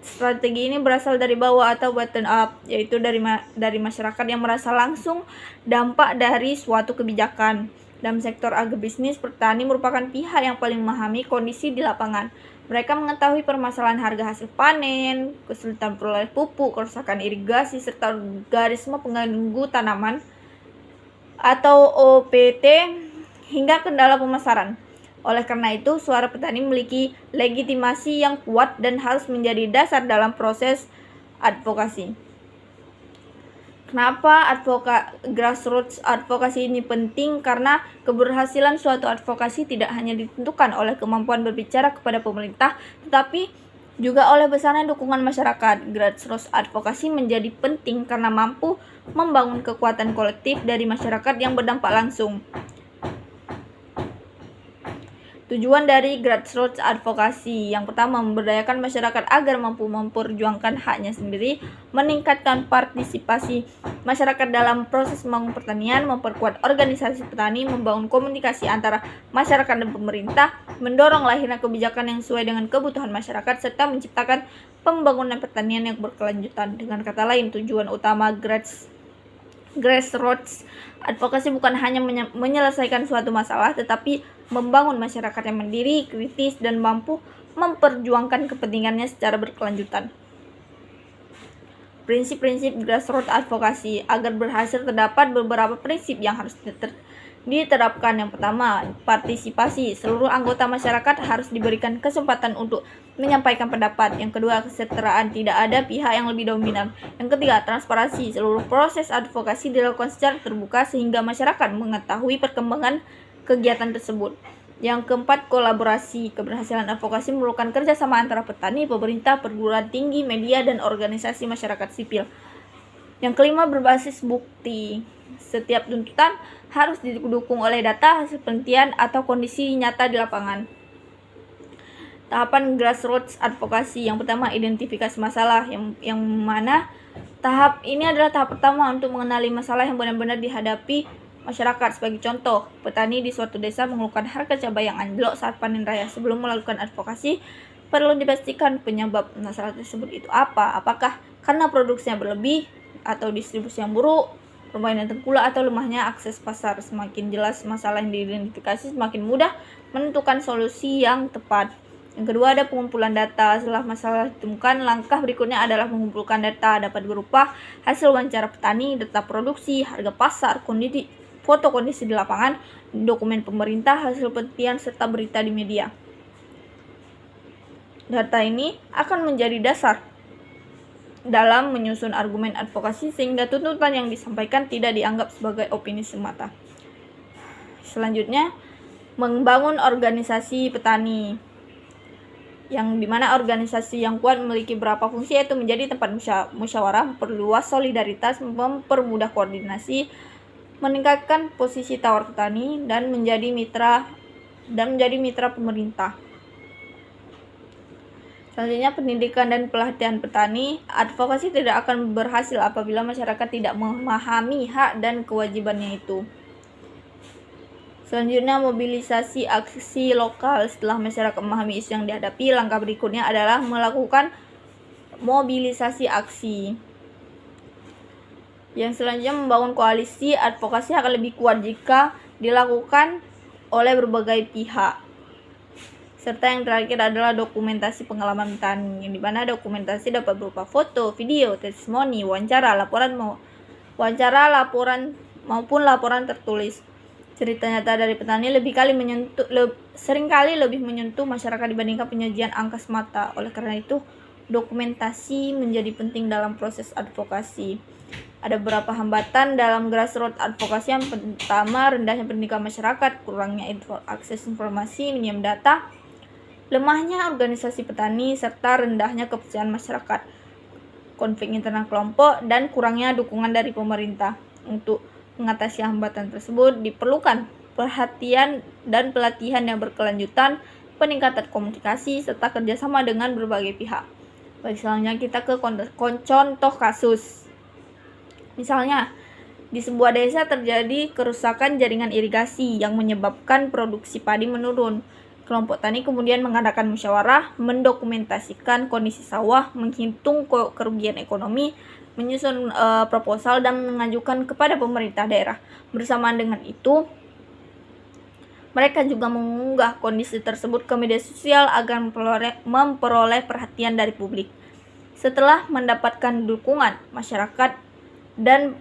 strategi ini berasal dari bawah atau bottom up, yaitu dari masyarakat yang merasa langsung dampak dari suatu kebijakan. Dalam sektor agribisnis, petani merupakan pihak yang paling memahami kondisi di lapangan. Mereka mengetahui permasalahan harga hasil panen, kesulitan peroleh pupuk, kerusakan irigasi, serta organisme pengganggu tanaman atau OPT, hingga kendala pemasaran. Oleh karena itu, suara petani memiliki legitimasi yang kuat dan harus menjadi dasar dalam proses advokasi. Kenapa grassroots advokasi ini penting? Karena keberhasilan suatu advokasi tidak hanya ditentukan oleh kemampuan berbicara kepada pemerintah, tetapi juga oleh besarnya dukungan masyarakat. Grassroots advokasi menjadi penting karena mampu membangun kekuatan kolektif dari masyarakat yang berdampak langsung. Tujuan dari grassroots advokasi yang pertama, memberdayakan masyarakat agar mampu memperjuangkan haknya sendiri, meningkatkan partisipasi masyarakat dalam proses membangun pertanian, memperkuat organisasi petani, membangun komunikasi antara masyarakat dan pemerintah, mendorong lahirnya kebijakan yang sesuai dengan kebutuhan masyarakat, serta menciptakan pembangunan pertanian yang berkelanjutan. Dengan kata lain, tujuan utama grassroots advokasi bukan hanya menyelesaikan suatu masalah, tetapi membangun masyarakat yang mandiri, kritis, dan mampu memperjuangkan kepentingannya secara berkelanjutan. Prinsip-prinsip grassroots advokasi. Agar berhasil, terdapat beberapa prinsip yang harus diterapkan. Yang pertama, partisipasi. Seluruh anggota masyarakat harus diberikan kesempatan untuk menyampaikan pendapat. Yang kedua, kesetaraan. Tidak ada pihak yang lebih dominan. Yang ketiga, transparansi. Seluruh proses advokasi dilakukan secara terbuka sehingga masyarakat mengetahui perkembangan kegiatan tersebut. Yang keempat, kolaborasi. Keberhasilan advokasi memerlukan kerjasama antara petani, pemerintah, perguruan tinggi, media, dan organisasi masyarakat sipil. Yang kelima, berbasis bukti. Setiap tuntutan harus didukung oleh data, hasil penelitian, atau kondisi nyata di lapangan. Tahapan grassroots advokasi. Yang pertama, identifikasi masalah, yang mana tahap ini adalah tahap pertama untuk mengenali masalah yang benar-benar dihadapi masyarakat. Sebagai contoh, petani di suatu desa mengeluhkan harga cabai yang anjlok saat panen raya. Sebelum melakukan advokasi, perlu dipastikan penyebab masalah tersebut itu apa. Apakah karena produksinya berlebih, atau distribusi yang buruk, permainan tengkulak, atau lemahnya akses pasar. Semakin jelas masalah yang diidentifikasi, semakin mudah menentukan solusi yang tepat. Yang kedua, ada pengumpulan data. Setelah masalah ditemukan, langkah berikutnya adalah mengumpulkan data. Dapat berupa hasil wawancara petani, data produksi, harga pasar, foto kondisi di lapangan, dokumen pemerintah, hasil penelitian, serta berita di media. Data ini akan menjadi dasar dalam menyusun argumen advokasi sehingga tuntutan yang disampaikan tidak dianggap sebagai opini semata. Selanjutnya, membangun organisasi petani, yang dimana organisasi yang kuat memiliki beberapa fungsi, yaitu menjadi tempat musyawarah, memperluas solidaritas, mempermudah koordinasi, meningkatkan posisi tawar petani, dan menjadi mitra pemerintah. Selanjutnya, pendidikan dan pelatihan petani. Advokasi tidak akan berhasil apabila masyarakat tidak memahami hak dan kewajibannya itu. Selanjutnya, mobilisasi aksi lokal. Setelah masyarakat memahami isu yang dihadapi, langkah berikutnya adalah melakukan mobilisasi aksi. Yang selanjutnya, membangun koalisi. Advokasi akan lebih kuat jika dilakukan oleh berbagai pihak. Serta yang terakhir adalah dokumentasi pengalaman petani, yang dimana dokumentasi dapat berupa foto, video, testimoni, wawancara, laporan maupun laporan tertulis. Cerita nyata dari petani seringkali lebih menyentuh masyarakat dibandingkan penyajian angka semata. Oleh karena itu, dokumentasi menjadi penting dalam proses advokasi. Ada beberapa hambatan dalam grassroots advokasi. Yang pertama, rendahnya pendidikan masyarakat, kurangnya akses informasi, minimum data, lemahnya organisasi petani, serta rendahnya kepercayaan masyarakat, konflik internal kelompok, dan kurangnya dukungan dari pemerintah. Untuk mengatasi hambatan tersebut diperlukan perhatian dan pelatihan yang berkelanjutan, peningkatan komunikasi, serta kerjasama dengan berbagai pihak. Baik, selanjutnya kita ke contoh kasus. Misalnya, di sebuah desa terjadi kerusakan jaringan irigasi yang menyebabkan produksi padi menurun. Kelompok tani kemudian mengadakan musyawarah, mendokumentasikan kondisi sawah, menghitung kerugian ekonomi, menyusun proposal, dan mengajukan kepada pemerintah daerah. Bersamaan dengan itu, mereka juga mengunggah kondisi tersebut ke media sosial agar memperoleh perhatian dari publik. Setelah mendapatkan dukungan masyarakat dan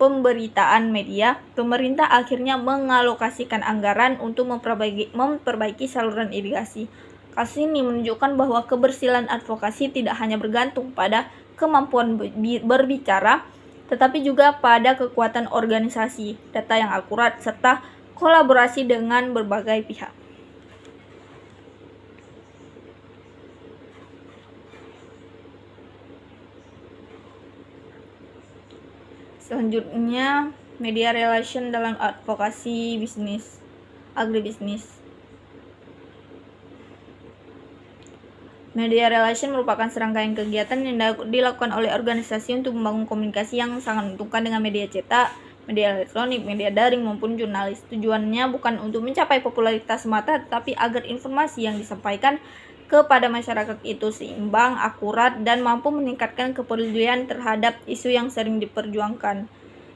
pemberitaan media, pemerintah akhirnya mengalokasikan anggaran untuk memperbaiki saluran irigasi. Kasus ini menunjukkan bahwa keberhasilan advokasi tidak hanya bergantung pada kemampuan berbicara, tetapi juga pada kekuatan organisasi, data yang akurat, serta kolaborasi dengan berbagai pihak. Selanjutnya, media relation dalam advokasi agribisnis. Media relation merupakan serangkaian kegiatan yang dilakukan oleh organisasi untuk membangun komunikasi yang sangat menguntungkan dengan media cetak, media elektronik, media daring, maupun jurnalis. Tujuannya bukan untuk mencapai popularitas semata, tetapi agar informasi yang disampaikan kepada masyarakat itu seimbang, akurat, dan mampu meningkatkan kepedulian terhadap isu yang sering diperjuangkan.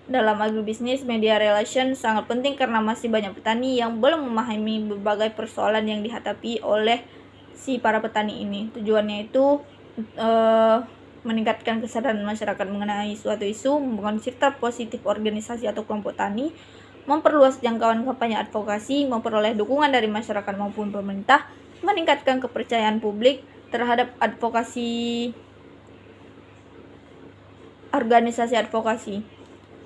Dalam agribisnis, media relation sangat penting karena masih banyak petani yang belum memahami berbagai persoalan yang dihadapi oleh si para petani ini. Tujuannya itu meningkatkan kesadaran masyarakat mengenai suatu isu, membangun citra positif organisasi atau kelompok tani, memperluas jangkauan kampanye advokasi, memperoleh dukungan dari masyarakat maupun pemerintah, meningkatkan kepercayaan publik terhadap organisasi advokasi.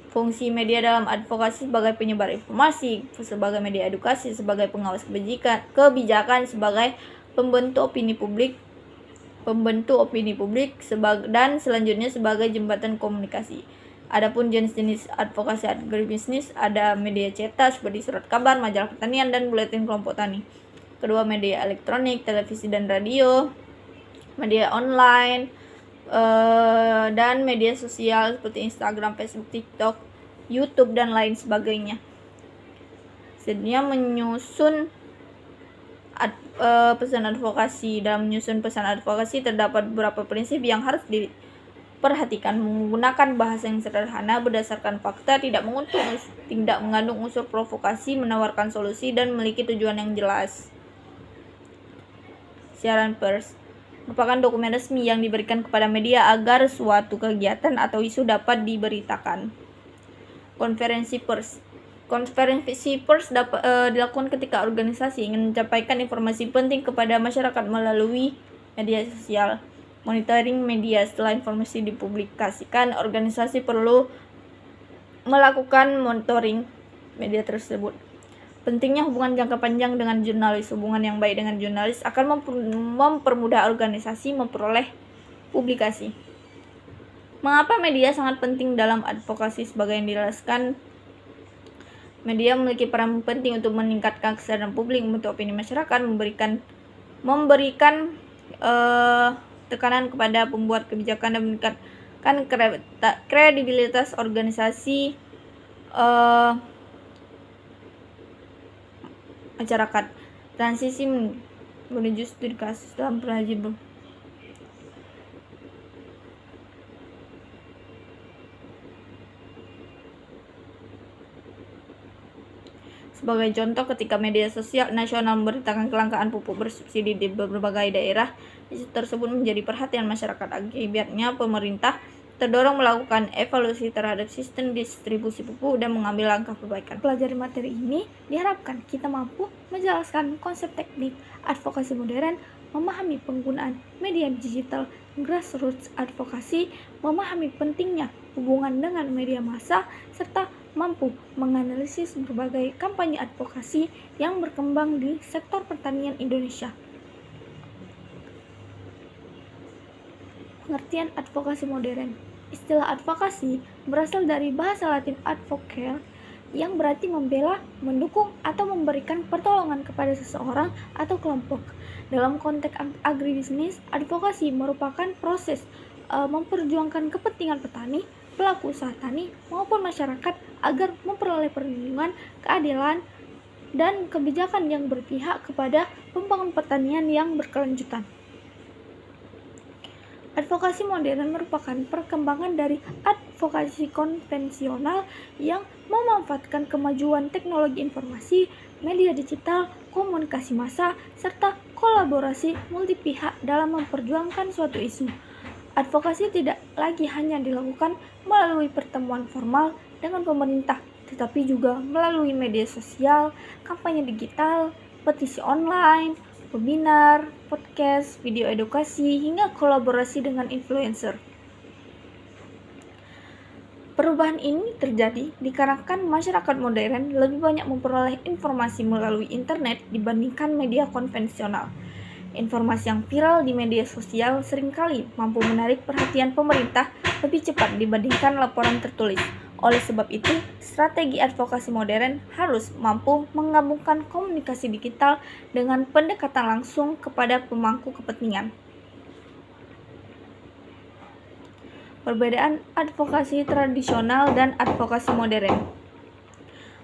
Fungsi media dalam advokasi sebagai penyebar informasi, sebagai media edukasi, sebagai pengawas kebijakan, sebagai pembentuk opini publik, dan selanjutnya sebagai jembatan komunikasi. Adapun jenis-jenis advokasi agribisnis, ada media cetak seperti surat kabar, majalah pertanian, dan buletin kelompok tani. Kedua, media elektronik, televisi dan radio, media online, dan media sosial seperti Instagram, Facebook, TikTok, YouTube, dan lain sebagainya. Selanjutnya, menyusun pesan advokasi. Dalam menyusun pesan advokasi terdapat beberapa prinsip yang harus diperhatikan. Menggunakan bahasa yang sederhana, berdasarkan fakta, tidak mengandung unsur provokasi, menawarkan solusi, dan memiliki tujuan yang jelas. Siaran pers merupakan dokumen resmi yang diberikan kepada media agar suatu kegiatan atau isu dapat diberitakan. Konferensi pers dilakukan ketika organisasi ingin menyampaikan informasi penting kepada masyarakat melalui media sosial. Monitoring media. Setelah informasi dipublikasikan, organisasi perlu melakukan monitoring media tersebut. Pentingnya hubungan jangka panjang dengan jurnalis. Hubungan yang baik dengan jurnalis akan mempermudah organisasi memperoleh publikasi. Mengapa media sangat penting dalam advokasi? Sebagai yang dijelaskan, media memiliki peran penting untuk meningkatkan kesadaran publik, membentuk opini masyarakat, memberikan tekanan kepada pembuat kebijakan dan meningkatkan kredibilitas organisasi masyarakat. Transisi menuju studi kasus dalam penelitian. Sebagai contoh, ketika media sosial nasional memberitakan kelangkaan pupuk bersubsidi di berbagai daerah, isu tersebut menjadi perhatian masyarakat. Akibatnya, pemerintah terdorong melakukan evaluasi terhadap sistem distribusi pupuk dan mengambil langkah perbaikan. Pelajari materi ini diharapkan kita mampu menjelaskan konsep teknik advokasi modern, memahami penggunaan media digital, grassroots advokasi, memahami pentingnya hubungan dengan media massa, serta mampu menganalisis berbagai kampanye advokasi yang berkembang di sektor pertanian Indonesia. Pengertian advokasi modern. Istilah advokasi berasal dari bahasa Latin advocare yang berarti membela, mendukung, atau memberikan pertolongan kepada seseorang atau kelompok. Dalam konteks agribisnis, advokasi merupakan proses memperjuangkan kepentingan petani, pelaku usaha tani, maupun masyarakat agar memperoleh perlindungan, keadilan, dan kebijakan yang berpihak kepada pembangunan pertanian yang berkelanjutan. Advokasi modern merupakan perkembangan dari advokasi konvensional yang memanfaatkan kemajuan teknologi informasi, media digital, komunikasi massa, serta kolaborasi multipihak dalam memperjuangkan suatu isu. Advokasi tidak lagi hanya dilakukan melalui pertemuan formal dengan pemerintah, tetapi juga melalui media sosial, kampanye digital, petisi online, webinar, podcast, video edukasi, hingga kolaborasi dengan influencer. Perubahan ini terjadi dikarenakan masyarakat modern lebih banyak memperoleh informasi melalui internet dibandingkan media konvensional. Informasi yang viral di media sosial seringkali mampu menarik perhatian pemerintah lebih cepat dibandingkan laporan tertulis. Oleh sebab itu, strategi advokasi modern harus mampu menggabungkan komunikasi digital dengan pendekatan langsung kepada pemangku kepentingan. Perbedaan advokasi tradisional dan advokasi modern.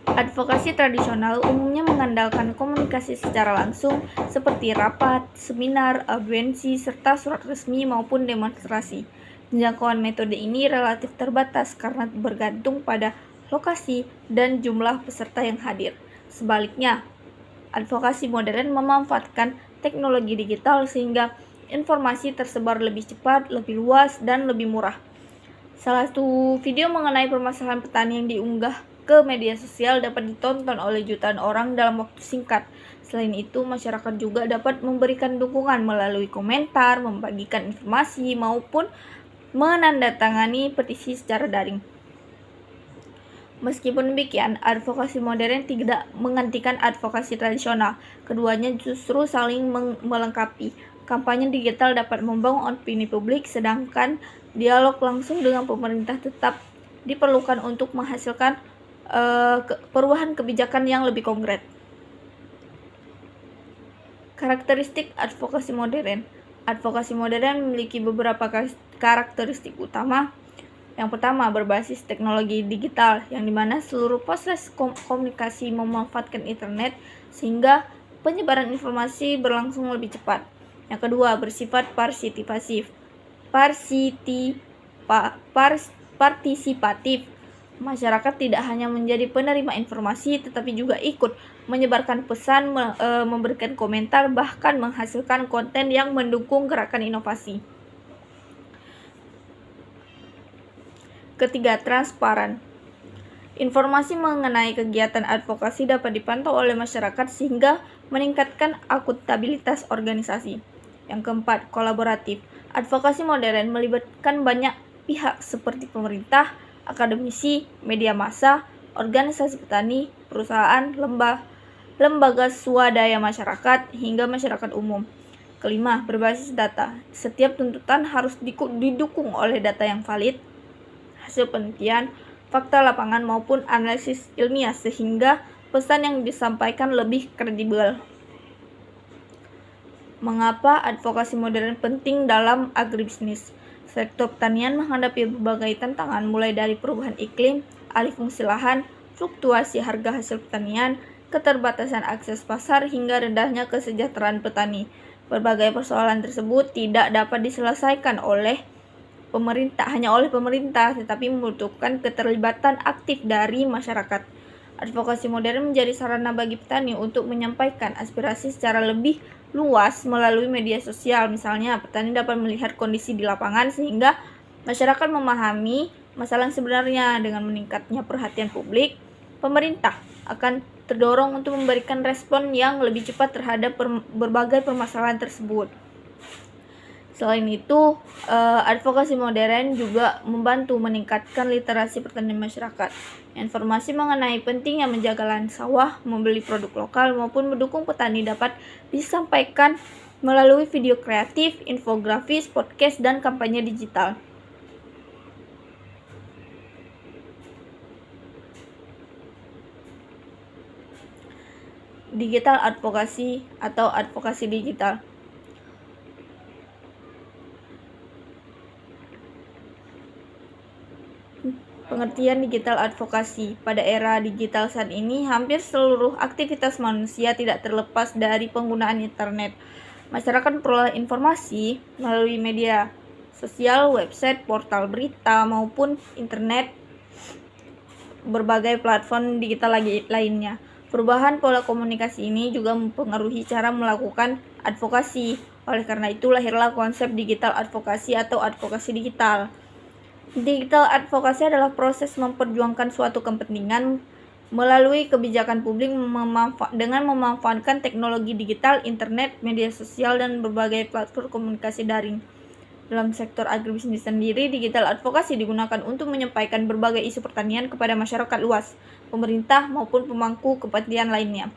Advokasi tradisional umumnya mengandalkan komunikasi secara langsung seperti rapat, seminar, audiensi, serta surat resmi maupun demonstrasi. Jangkauan metode ini relatif terbatas karena bergantung pada lokasi dan jumlah peserta yang hadir. Sebaliknya, advokasi modern memanfaatkan teknologi digital sehingga informasi tersebar lebih cepat, lebih luas, dan lebih murah. Salah satu video mengenai permasalahan petani yang diunggah ke media sosial dapat ditonton oleh jutaan orang dalam waktu singkat. Selain itu, masyarakat juga dapat memberikan dukungan melalui komentar, membagikan informasi, maupun menandatangani petisi secara daring. Meskipun demikian, advokasi modern tidak menggantikan advokasi tradisional. Keduanya justru saling melengkapi. Kampanye digital dapat membangun opini publik, sedangkan dialog langsung dengan pemerintah tetap diperlukan untuk menghasilkan perubahan kebijakan yang lebih konkret. Karakteristik advokasi modern. Advokasi modern memiliki beberapa karakteristik utama. Yang pertama, berbasis teknologi digital, yang dimana seluruh proses komunikasi memanfaatkan internet sehingga penyebaran informasi berlangsung lebih cepat. Yang kedua, bersifat partisipatif. Masyarakat tidak hanya menjadi penerima informasi, tetapi juga ikut menyebarkan pesan, memberikan komentar, bahkan menghasilkan konten yang mendukung gerakan inovasi. Ketiga, transparan. Informasi mengenai kegiatan advokasi dapat dipantau oleh masyarakat sehingga meningkatkan akuntabilitas organisasi. Yang keempat, kolaboratif. Advokasi modern melibatkan banyak pihak seperti pemerintah, akademisi, media massa, organisasi petani, perusahaan, lembaga swadaya masyarakat, hingga masyarakat umum. Kelima, berbasis data. Setiap tuntutan harus didukung oleh data yang valid, hasil penelitian, fakta lapangan maupun analisis ilmiah sehingga pesan yang disampaikan lebih kredibel. Mengapa advokasi modern penting dalam agribisnis? Sektor pertanian menghadapi berbagai tantangan mulai dari perubahan iklim, alih fungsi lahan, fluktuasi harga hasil pertanian, keterbatasan akses pasar hingga rendahnya kesejahteraan petani. Berbagai persoalan tersebut tidak dapat diselesaikan hanya oleh pemerintah, tetapi membutuhkan keterlibatan aktif dari masyarakat. Advokasi modern menjadi sarana bagi petani untuk menyampaikan aspirasi secara lebih luas melalui media sosial. Misalnya, petani dapat melihat kondisi di lapangan sehingga masyarakat memahami masalah yang sebenarnya. Dengan meningkatnya perhatian publik, pemerintah akan terdorong untuk memberikan respon yang lebih cepat terhadap berbagai permasalahan tersebut. Selain itu, advokasi modern juga membantu meningkatkan literasi pertanian masyarakat. Informasi mengenai pentingnya menjaga lahan sawah, membeli produk lokal, maupun mendukung petani dapat disampaikan melalui video kreatif, infografis, podcast, dan kampanye digital. Digital advokasi atau advokasi digital. Pengertian digital advokasi. Pada era digital saat ini, hampir seluruh aktivitas manusia tidak terlepas dari penggunaan internet. Masyarakat memperoleh informasi melalui media sosial, website, portal berita, maupun internet, berbagai platform digital lainnya. Perubahan pola komunikasi ini juga mempengaruhi cara melakukan advokasi. Oleh karena itu, lahirlah konsep digital advokasi atau advokasi digital. Digital advokasi adalah proses memperjuangkan suatu kepentingan melalui kebijakan publik dengan memanfaatkan teknologi digital, internet, media sosial, dan berbagai platform komunikasi daring. Dalam sektor agribisnis sendiri, digital advokasi digunakan untuk menyampaikan berbagai isu pertanian kepada masyarakat luas, pemerintah, maupun pemangku kepentingan lainnya.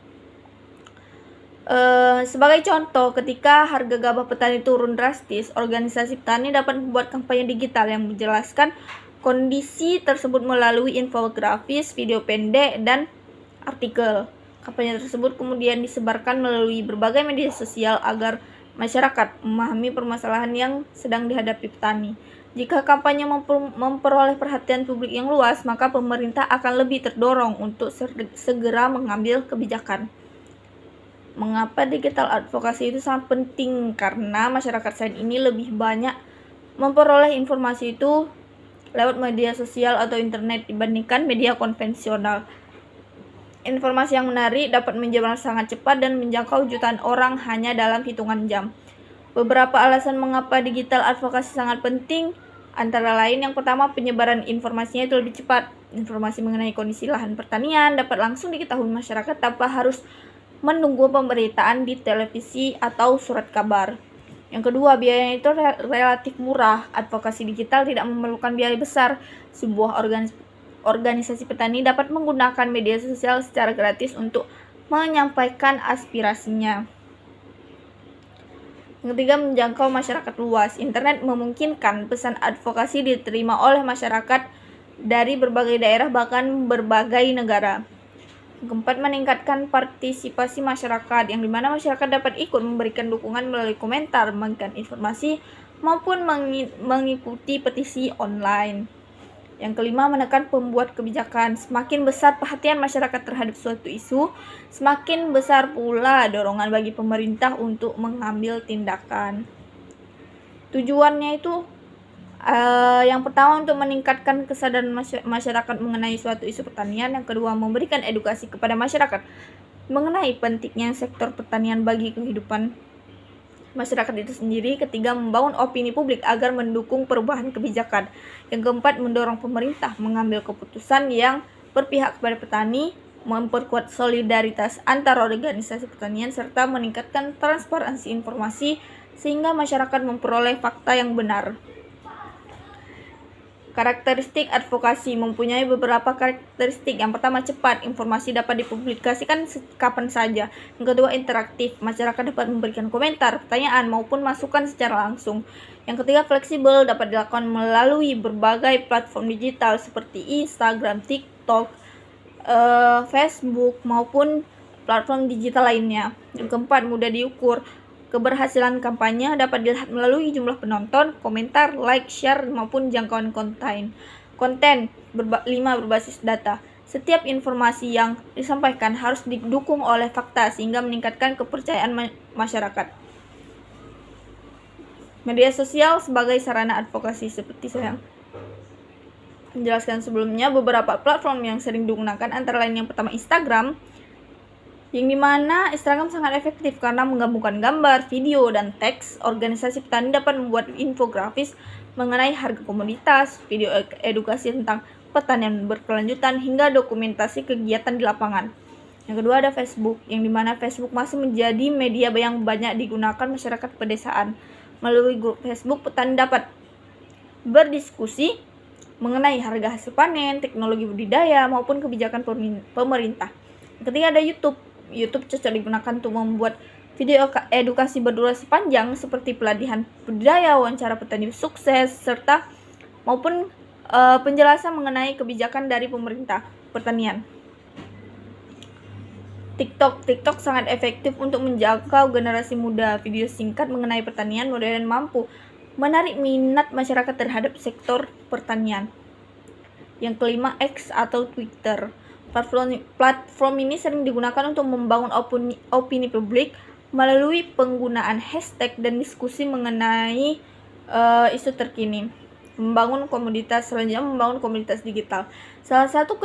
Sebagai contoh, ketika harga gabah petani turun drastis, organisasi petani dapat membuat kampanye digital yang menjelaskan kondisi tersebut melalui infografis, video pendek, dan artikel. Kampanye tersebut kemudian disebarkan melalui berbagai media sosial agar masyarakat memahami permasalahan yang sedang dihadapi petani. Jika kampanye memperoleh perhatian publik yang luas, maka pemerintah akan lebih terdorong untuk segera mengambil kebijakan. Mengapa digital advokasi itu sangat penting? Karena masyarakat saat ini lebih banyak memperoleh informasi itu lewat media sosial atau internet dibandingkan media konvensional. Informasi yang menarik dapat menyebar sangat cepat dan menjangkau jutaan orang hanya dalam hitungan jam. Beberapa alasan mengapa digital advokasi sangat penting, antara lain yang pertama, penyebaran informasinya itu lebih cepat. Informasi mengenai kondisi lahan pertanian dapat langsung diketahui masyarakat tanpa harus menunggu pemberitaan di televisi atau surat kabar. Yang kedua, biayanya itu relatif murah. Advokasi digital tidak memerlukan biaya besar. Sebuah organisasi petani dapat menggunakan media sosial secara gratis untuk menyampaikan aspirasinya. Yang ketiga, menjangkau masyarakat luas. Internet memungkinkan pesan advokasi diterima oleh masyarakat dari berbagai daerah, bahkan berbagai negara. Yang keempat, meningkatkan partisipasi masyarakat, yang dimana masyarakat dapat ikut memberikan dukungan melalui komentar, membagikan informasi, maupun mengikuti petisi online. Yang kelima, menekan pembuat kebijakan. Semakin besar perhatian masyarakat terhadap suatu isu, semakin besar pula dorongan bagi pemerintah untuk mengambil tindakan. Tujuannya itu yang pertama, untuk meningkatkan kesadaran masyarakat mengenai suatu isu pertanian. Yang kedua, memberikan edukasi kepada masyarakat mengenai pentingnya sektor pertanian bagi kehidupan masyarakat itu sendiri. Ketiga, membangun opini publik agar mendukung perubahan kebijakan. Yang keempat, mendorong pemerintah mengambil keputusan yang berpihak kepada petani, memperkuat solidaritas antar organisasi pertanian, serta meningkatkan transparansi informasi sehingga masyarakat memperoleh fakta yang benar. Karakteristik advokasi mempunyai beberapa karakteristik. Yang pertama, cepat. Informasi dapat dipublikasikan kapan saja. Yang kedua, interaktif. Masyarakat dapat memberikan komentar, pertanyaan, maupun masukan secara langsung. Yang ketiga, fleksibel. Dapat dilakukan melalui berbagai platform digital seperti Instagram, TikTok, Facebook, maupun platform digital lainnya. Yang keempat, mudah diukur. Keberhasilan kampanye dapat dilihat melalui jumlah penonton, komentar, like, share, maupun jangkauan konten. 5. Berbasis data. Setiap informasi yang disampaikan harus didukung oleh fakta sehingga meningkatkan kepercayaan masyarakat. Media sosial sebagai sarana advokasi. Seperti saya menjelaskan sebelumnya, beberapa platform yang sering digunakan antara lain yang pertama Instagram, yang dimana Instagram sangat efektif karena menggabungkan gambar, video, dan teks. Organisasi petani dapat membuat infografis mengenai harga komoditas, video edukasi tentang pertanian berkelanjutan, hingga dokumentasi kegiatan di lapangan. Yang kedua ada Facebook, yang dimana Facebook masih menjadi media yang banyak digunakan masyarakat pedesaan. Melalui grup Facebook, petani dapat berdiskusi mengenai harga hasil panen, teknologi budidaya, maupun kebijakan pemerintah. Yang ketiga ada YouTube. YouTube cocok digunakan untuk membuat video edukasi berdurasi panjang seperti pelatihan budidaya, wawancara petani sukses, serta maupun penjelasan mengenai kebijakan dari pemerintah pertanian. TikTok sangat efektif untuk menjangkau generasi muda. Video singkat mengenai pertanian modern mampu menarik minat masyarakat terhadap sektor pertanian. Yang kelima, X atau Twitter. Platform ini sering digunakan untuk membangun opini publik melalui penggunaan hashtag dan diskusi mengenai isu terkini. Membangun komunitas digital. Salah satu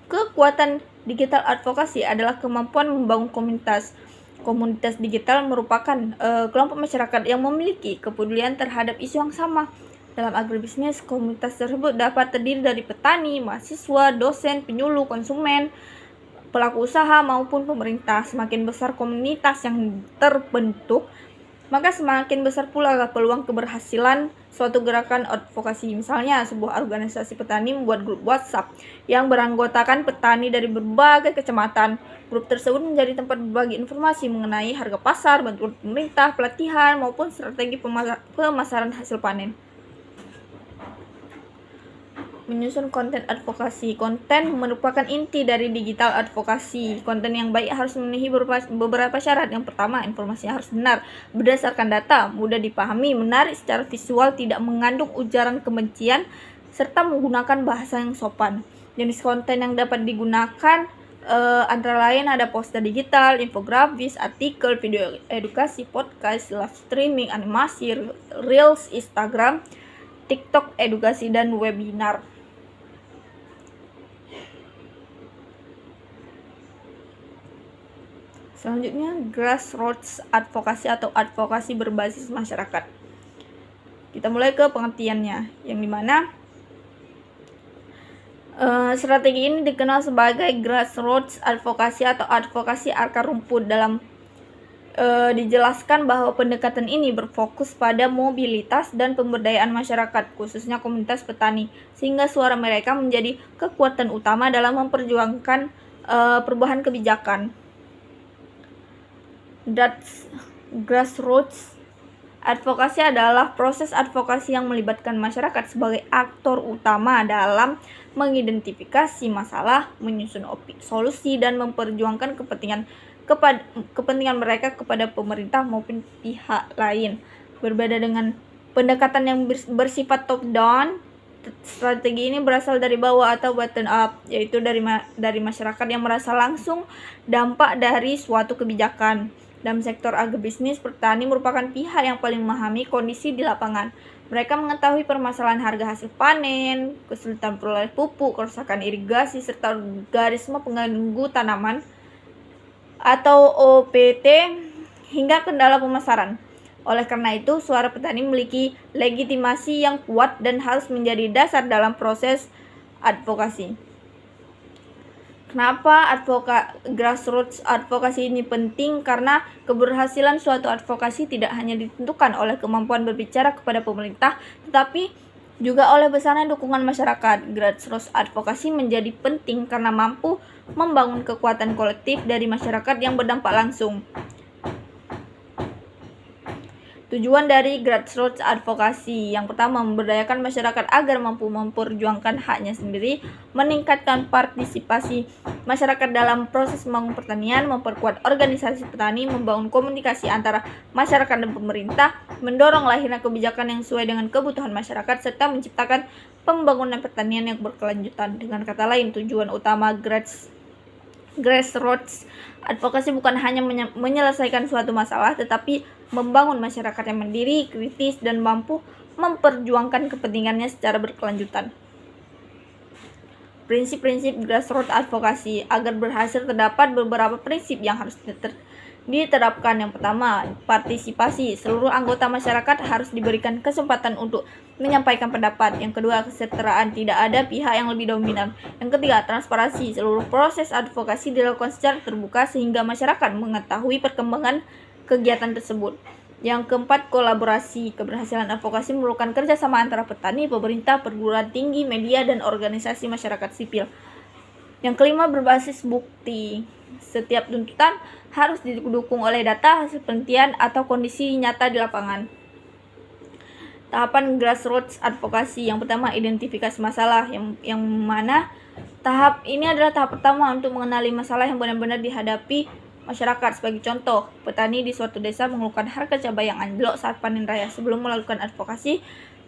kekuatan digital advokasi adalah kemampuan membangun komunitas. Komunitas digital merupakan kelompok masyarakat yang memiliki kepedulian terhadap isu yang sama. Dalam agribisnis, komunitas tersebut dapat terdiri dari petani, mahasiswa, dosen, penyuluh, konsumen, pelaku usaha, maupun pemerintah. Semakin besar komunitas yang terbentuk, maka semakin besar pula peluang keberhasilan suatu gerakan advokasi. Misalnya, sebuah organisasi petani membuat grup WhatsApp yang beranggotakan petani dari berbagai kecamatan. Grup tersebut menjadi tempat berbagi informasi mengenai harga pasar, bantuan pemerintah, pelatihan, maupun strategi pemasaran hasil panen. Menyusun konten advokasi. Konten merupakan inti dari digital advokasi. Konten yang baik harus memenuhi beberapa syarat. Yang pertama, informasinya harus benar, berdasarkan data, mudah dipahami, menarik secara visual, tidak mengandung ujaran kebencian, serta menggunakan bahasa yang sopan. Jenis konten yang dapat digunakan antara lain ada poster digital, infografis, artikel, video edukasi, podcast, live streaming, animasi, reels, Instagram, TikTok, edukasi, dan webinar. Selanjutnya, grassroots advokasi atau advokasi berbasis masyarakat. Kita mulai ke pengertiannya, yang dimana strategi ini dikenal sebagai grassroots advokasi atau advokasi akar rumput. Dalam dijelaskan bahwa pendekatan ini berfokus pada mobilitas dan pemberdayaan masyarakat, khususnya komunitas petani, sehingga suara mereka menjadi kekuatan utama dalam memperjuangkan perubahan kebijakan. Grassroots advokasi adalah proses advokasi yang melibatkan masyarakat sebagai aktor utama dalam mengidentifikasi masalah, menyusun solusi, dan memperjuangkan kepentingan mereka kepada pemerintah maupun pihak lain. Berbeda dengan pendekatan yang bersifat top down, strategi ini berasal dari bawah atau bottom up, yaitu dari masyarakat yang merasa langsung dampak dari suatu kebijakan. Dalam sektor agribisnis, petani merupakan pihak yang paling memahami kondisi di lapangan. Mereka mengetahui permasalahan harga hasil panen, kesulitan peroleh pupuk, kerusakan irigasi, serta organisme pengganggu tanaman atau OPT, hingga kendala pemasaran. Oleh karena itu, suara petani memiliki legitimasi yang kuat dan harus menjadi dasar dalam proses advokasi. Kenapa grassroots advokasi ini penting? Karena keberhasilan suatu advokasi tidak hanya ditentukan oleh kemampuan berbicara kepada pemerintah, tetapi juga oleh besarnya dukungan masyarakat. Grassroots advokasi menjadi penting karena mampu membangun kekuatan kolektif dari masyarakat yang berdampak langsung. Tujuan dari grassroots advokasi yang pertama, memberdayakan masyarakat agar mampu memperjuangkan haknya sendiri, meningkatkan partisipasi masyarakat dalam proses membangun pertanian, memperkuat organisasi petani, membangun komunikasi antara masyarakat dan pemerintah, mendorong lahirnya kebijakan yang sesuai dengan kebutuhan masyarakat, serta menciptakan pembangunan pertanian yang berkelanjutan. Dengan kata lain, tujuan utama grassroots advokasi bukan hanya menyelesaikan suatu masalah, tetapi membangun masyarakat yang mandiri, kritis, dan mampu memperjuangkan kepentingannya secara berkelanjutan. Prinsip-prinsip grassroots advokasi. Agar berhasil terdapat beberapa prinsip yang harus diterapkan. Yang pertama, partisipasi. Seluruh anggota masyarakat harus diberikan kesempatan untuk menyampaikan pendapat. Yang kedua, kesetaraan. Tidak ada pihak yang lebih dominan. Yang ketiga, transparansi. Seluruh proses advokasi dilakukan secara terbuka sehingga masyarakat mengetahui perkembangan kegiatan tersebut. Yang keempat, kolaborasi. Keberhasilan advokasi memerlukan kerjasama antara petani, pemerintah, perguruan tinggi, media, dan organisasi masyarakat sipil. Yang kelima, berbasis bukti. Setiap tuntutan harus didukung oleh data, hasil penelitian, atau kondisi nyata di lapangan. Tahapan grassroots advokasi. Yang pertama, identifikasi masalah, yang mana tahap ini adalah tahap pertama untuk mengenali masalah yang benar-benar dihadapi masyarakat. Sebagai contoh, petani di suatu desa mengeluhkan harga cabai yang anjlok saat panen raya. Sebelum melakukan advokasi,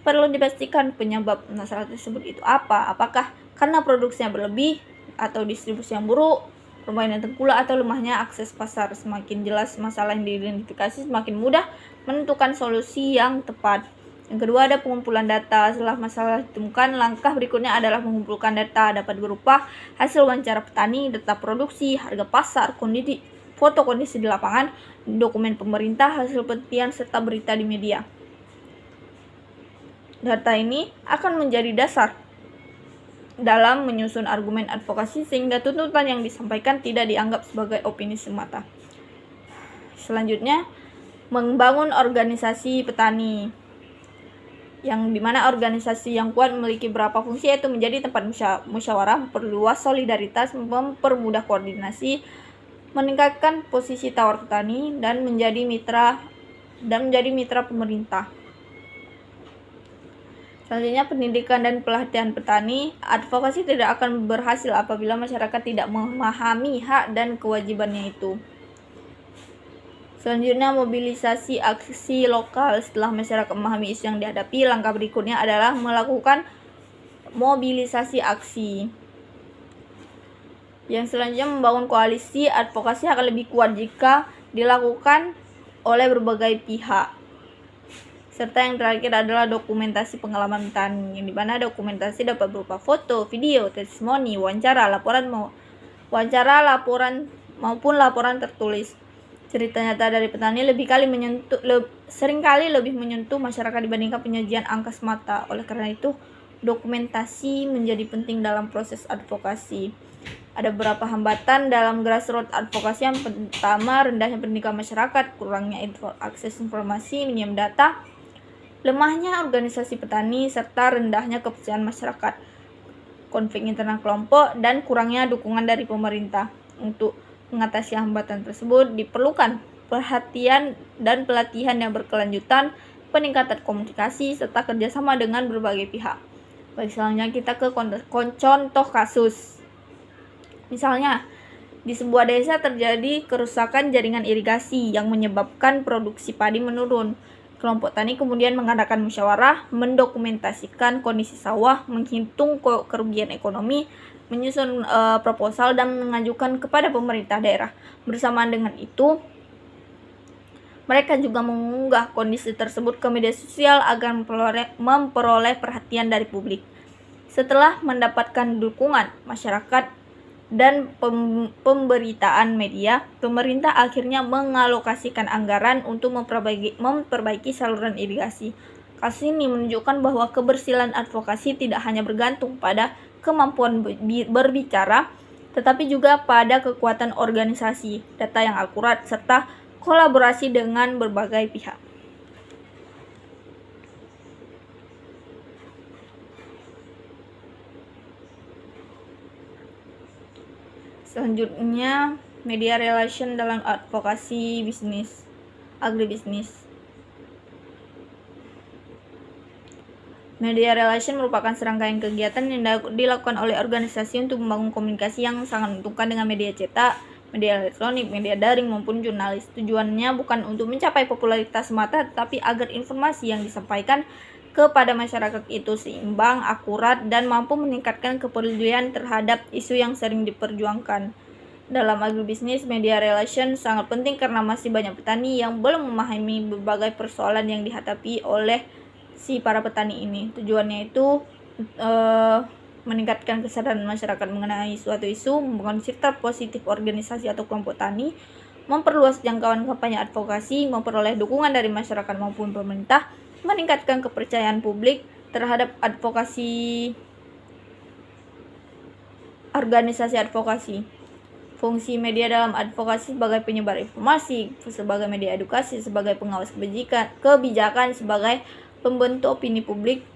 perlu dipastikan penyebab masalah tersebut itu apa. Apakah karena produksinya berlebih, atau distribusi yang buruk, permainan tengkulak, atau lemahnya akses pasar. Semakin jelas masalah yang diidentifikasi, semakin mudah menentukan solusi yang tepat. Yang kedua, ada pengumpulan data. Setelah masalah ditemukan, langkah berikutnya adalah mengumpulkan data. Dapat berupa hasil wawancara petani, data produksi, harga pasar, foto kondisi di lapangan, dokumen pemerintah, hasil penelitian, serta berita di media. Data ini akan menjadi dasar dalam menyusun argumen advokasi sehingga tuntutan yang disampaikan tidak dianggap sebagai opini semata. Selanjutnya, membangun organisasi petani, yang dimana organisasi yang kuat memiliki beberapa fungsi, yaitu menjadi tempat musyawarah, memperluas solidaritas, mempermudah koordinasi, meningkatkan posisi tawar petani, dan menjadi mitra pemerintah. Selanjutnya, pendidikan dan pelatihan petani. Advokasi tidak akan berhasil apabila masyarakat tidak memahami hak dan kewajibannya itu. Selanjutnya, mobilisasi aksi lokal. Setelah masyarakat memahami isu yang dihadapi, langkah berikutnya adalah melakukan mobilisasi aksi. Yang selanjutnya, membangun koalisi. Advokasi akan lebih kuat jika dilakukan oleh berbagai pihak. Serta yang terakhir adalah dokumentasi pengalaman petani, yang dimana dokumentasi dapat berupa foto, video, testimoni, wawancara, laporan maupun laporan tertulis. Cerita nyata dari petani seringkali lebih menyentuh masyarakat dibandingkan penyajian angka semata. Oleh karena itu, dokumentasi menjadi penting dalam proses advokasi. Ada beberapa hambatan dalam grassroots advokasi. Yang pertama, rendahnya pendidikan masyarakat, kurangnya akses informasi, minimum data, lemahnya organisasi petani, serta rendahnya kepercayaan masyarakat, konflik internal kelompok, dan kurangnya dukungan dari pemerintah. Untuk mengatasi hambatan tersebut, diperlukan perhatian dan pelatihan yang berkelanjutan, peningkatan komunikasi, serta kerjasama dengan berbagai pihak. Baik, selanjutnya kita ke contoh kasus. Misalnya, di sebuah desa terjadi kerusakan jaringan irigasi yang menyebabkan produksi padi menurun. Kelompok tani kemudian mengadakan musyawarah, mendokumentasikan kondisi sawah, menghitung kerugian ekonomi, menyusun proposal, dan mengajukan kepada pemerintah daerah. Bersamaan dengan itu, mereka juga mengunggah kondisi tersebut ke media sosial agar memperoleh perhatian dari publik. Setelah mendapatkan dukungan masyarakat dan pemberitaan media, pemerintah akhirnya mengalokasikan anggaran untuk memperbaiki saluran irigasi. Kasus ini menunjukkan bahwa keberhasilan advokasi tidak hanya bergantung pada kemampuan berbicara, tetapi juga pada kekuatan organisasi, data yang akurat, serta kolaborasi dengan berbagai pihak. Selanjutnya, media relation dalam advokasi bisnis, agribisnis. Media relation merupakan serangkaian kegiatan yang dilakukan oleh organisasi untuk membangun komunikasi yang sangat menguntungkan dengan media cetak, media elektronik, media daring, maupun jurnalis. Tujuannya bukan untuk mencapai popularitas semata, tetapi agar informasi yang disampaikan kepada masyarakat itu seimbang, akurat, dan mampu meningkatkan kepedulian terhadap isu yang sering diperjuangkan. Dalam agribisnis, media relation sangat penting karena masih banyak petani yang belum memahami berbagai persoalan yang dihadapi oleh si para petani ini. Tujuannya itu meningkatkan kesadaran masyarakat mengenai suatu isu, membangun citra positif organisasi atau kelompok tani, memperluas jangkauan kampanye advokasi, memperoleh dukungan dari masyarakat maupun pemerintah, meningkatkan kepercayaan publik terhadap advokasi organisasi advokasi. Fungsi media dalam advokasi sebagai penyebar informasi, sebagai media edukasi, sebagai pengawas kebijakan, sebagai pembentuk opini publik,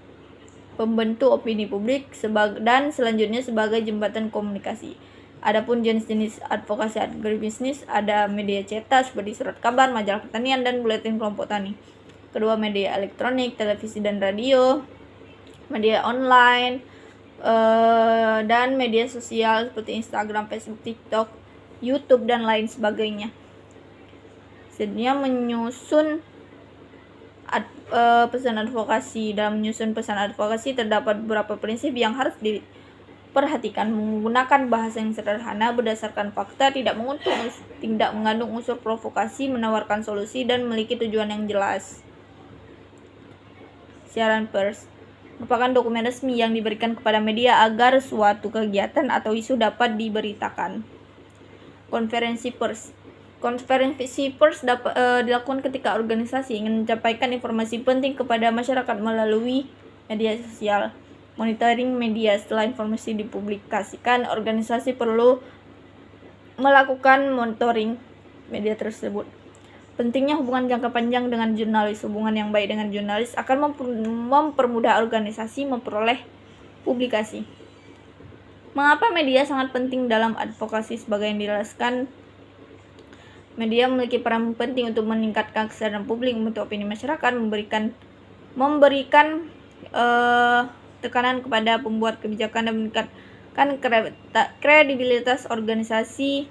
dan selanjutnya sebagai jembatan komunikasi. Adapun jenis-jenis advokasi agribisnis, ada media cetak seperti surat kabar, majalah pertanian, dan buletin kelompok tani. Kedua, media elektronik, televisi dan radio, media online, dan media sosial seperti Instagram, Facebook, TikTok, YouTube, dan lain sebagainya. Selanjutnya, menyusun pesan advokasi. Dalam menyusun pesan advokasi terdapat beberapa prinsip yang harus diperhatikan. Menggunakan bahasa yang sederhana, berdasarkan fakta, tidak mengandung unsur provokasi, menawarkan solusi, dan memiliki tujuan yang jelas. Siaran pers merupakan dokumen resmi yang diberikan kepada media agar suatu kegiatan atau isu dapat diberitakan. Konferensi pers dapat dilakukan ketika organisasi ingin menyampaikan informasi penting kepada masyarakat melalui media sosial. Monitoring media setelah informasi dipublikasikan, organisasi perlu melakukan monitoring media tersebut. Pentingnya hubungan jangka panjang dengan jurnalis. Hubungan yang baik dengan jurnalis akan mempermudah organisasi memperoleh publikasi. Mengapa media sangat penting dalam advokasi? Sebagai yang dijelaskan, media memiliki peran penting untuk meningkatkan kesadaran publik, membentuk opini masyarakat, memberikan tekanan kepada pembuat kebijakan, dan meningkatkan kredibilitas organisasi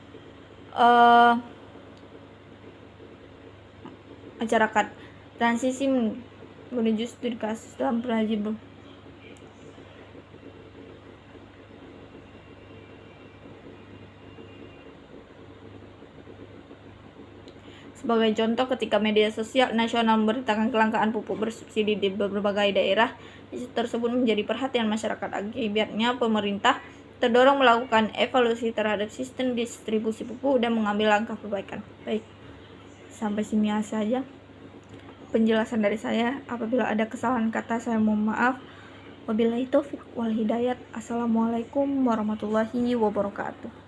masyarakat. Transisi menuju studi kasus dalam perajin. Sebagai contoh, ketika media sosial nasional memberitakan kelangkaan pupuk bersubsidi di berbagai daerah, isu tersebut menjadi perhatian masyarakat. Akibatnya, pemerintah terdorong melakukan evaluasi terhadap sistem distribusi pupuk dan mengambil langkah perbaikan. Baik, sampai sini saja penjelasan dari saya. Apabila ada kesalahan kata, saya mohon maaf. Wabillahi taufiq wal hidayat. Assalamualaikum warahmatullahi wabarakatuh.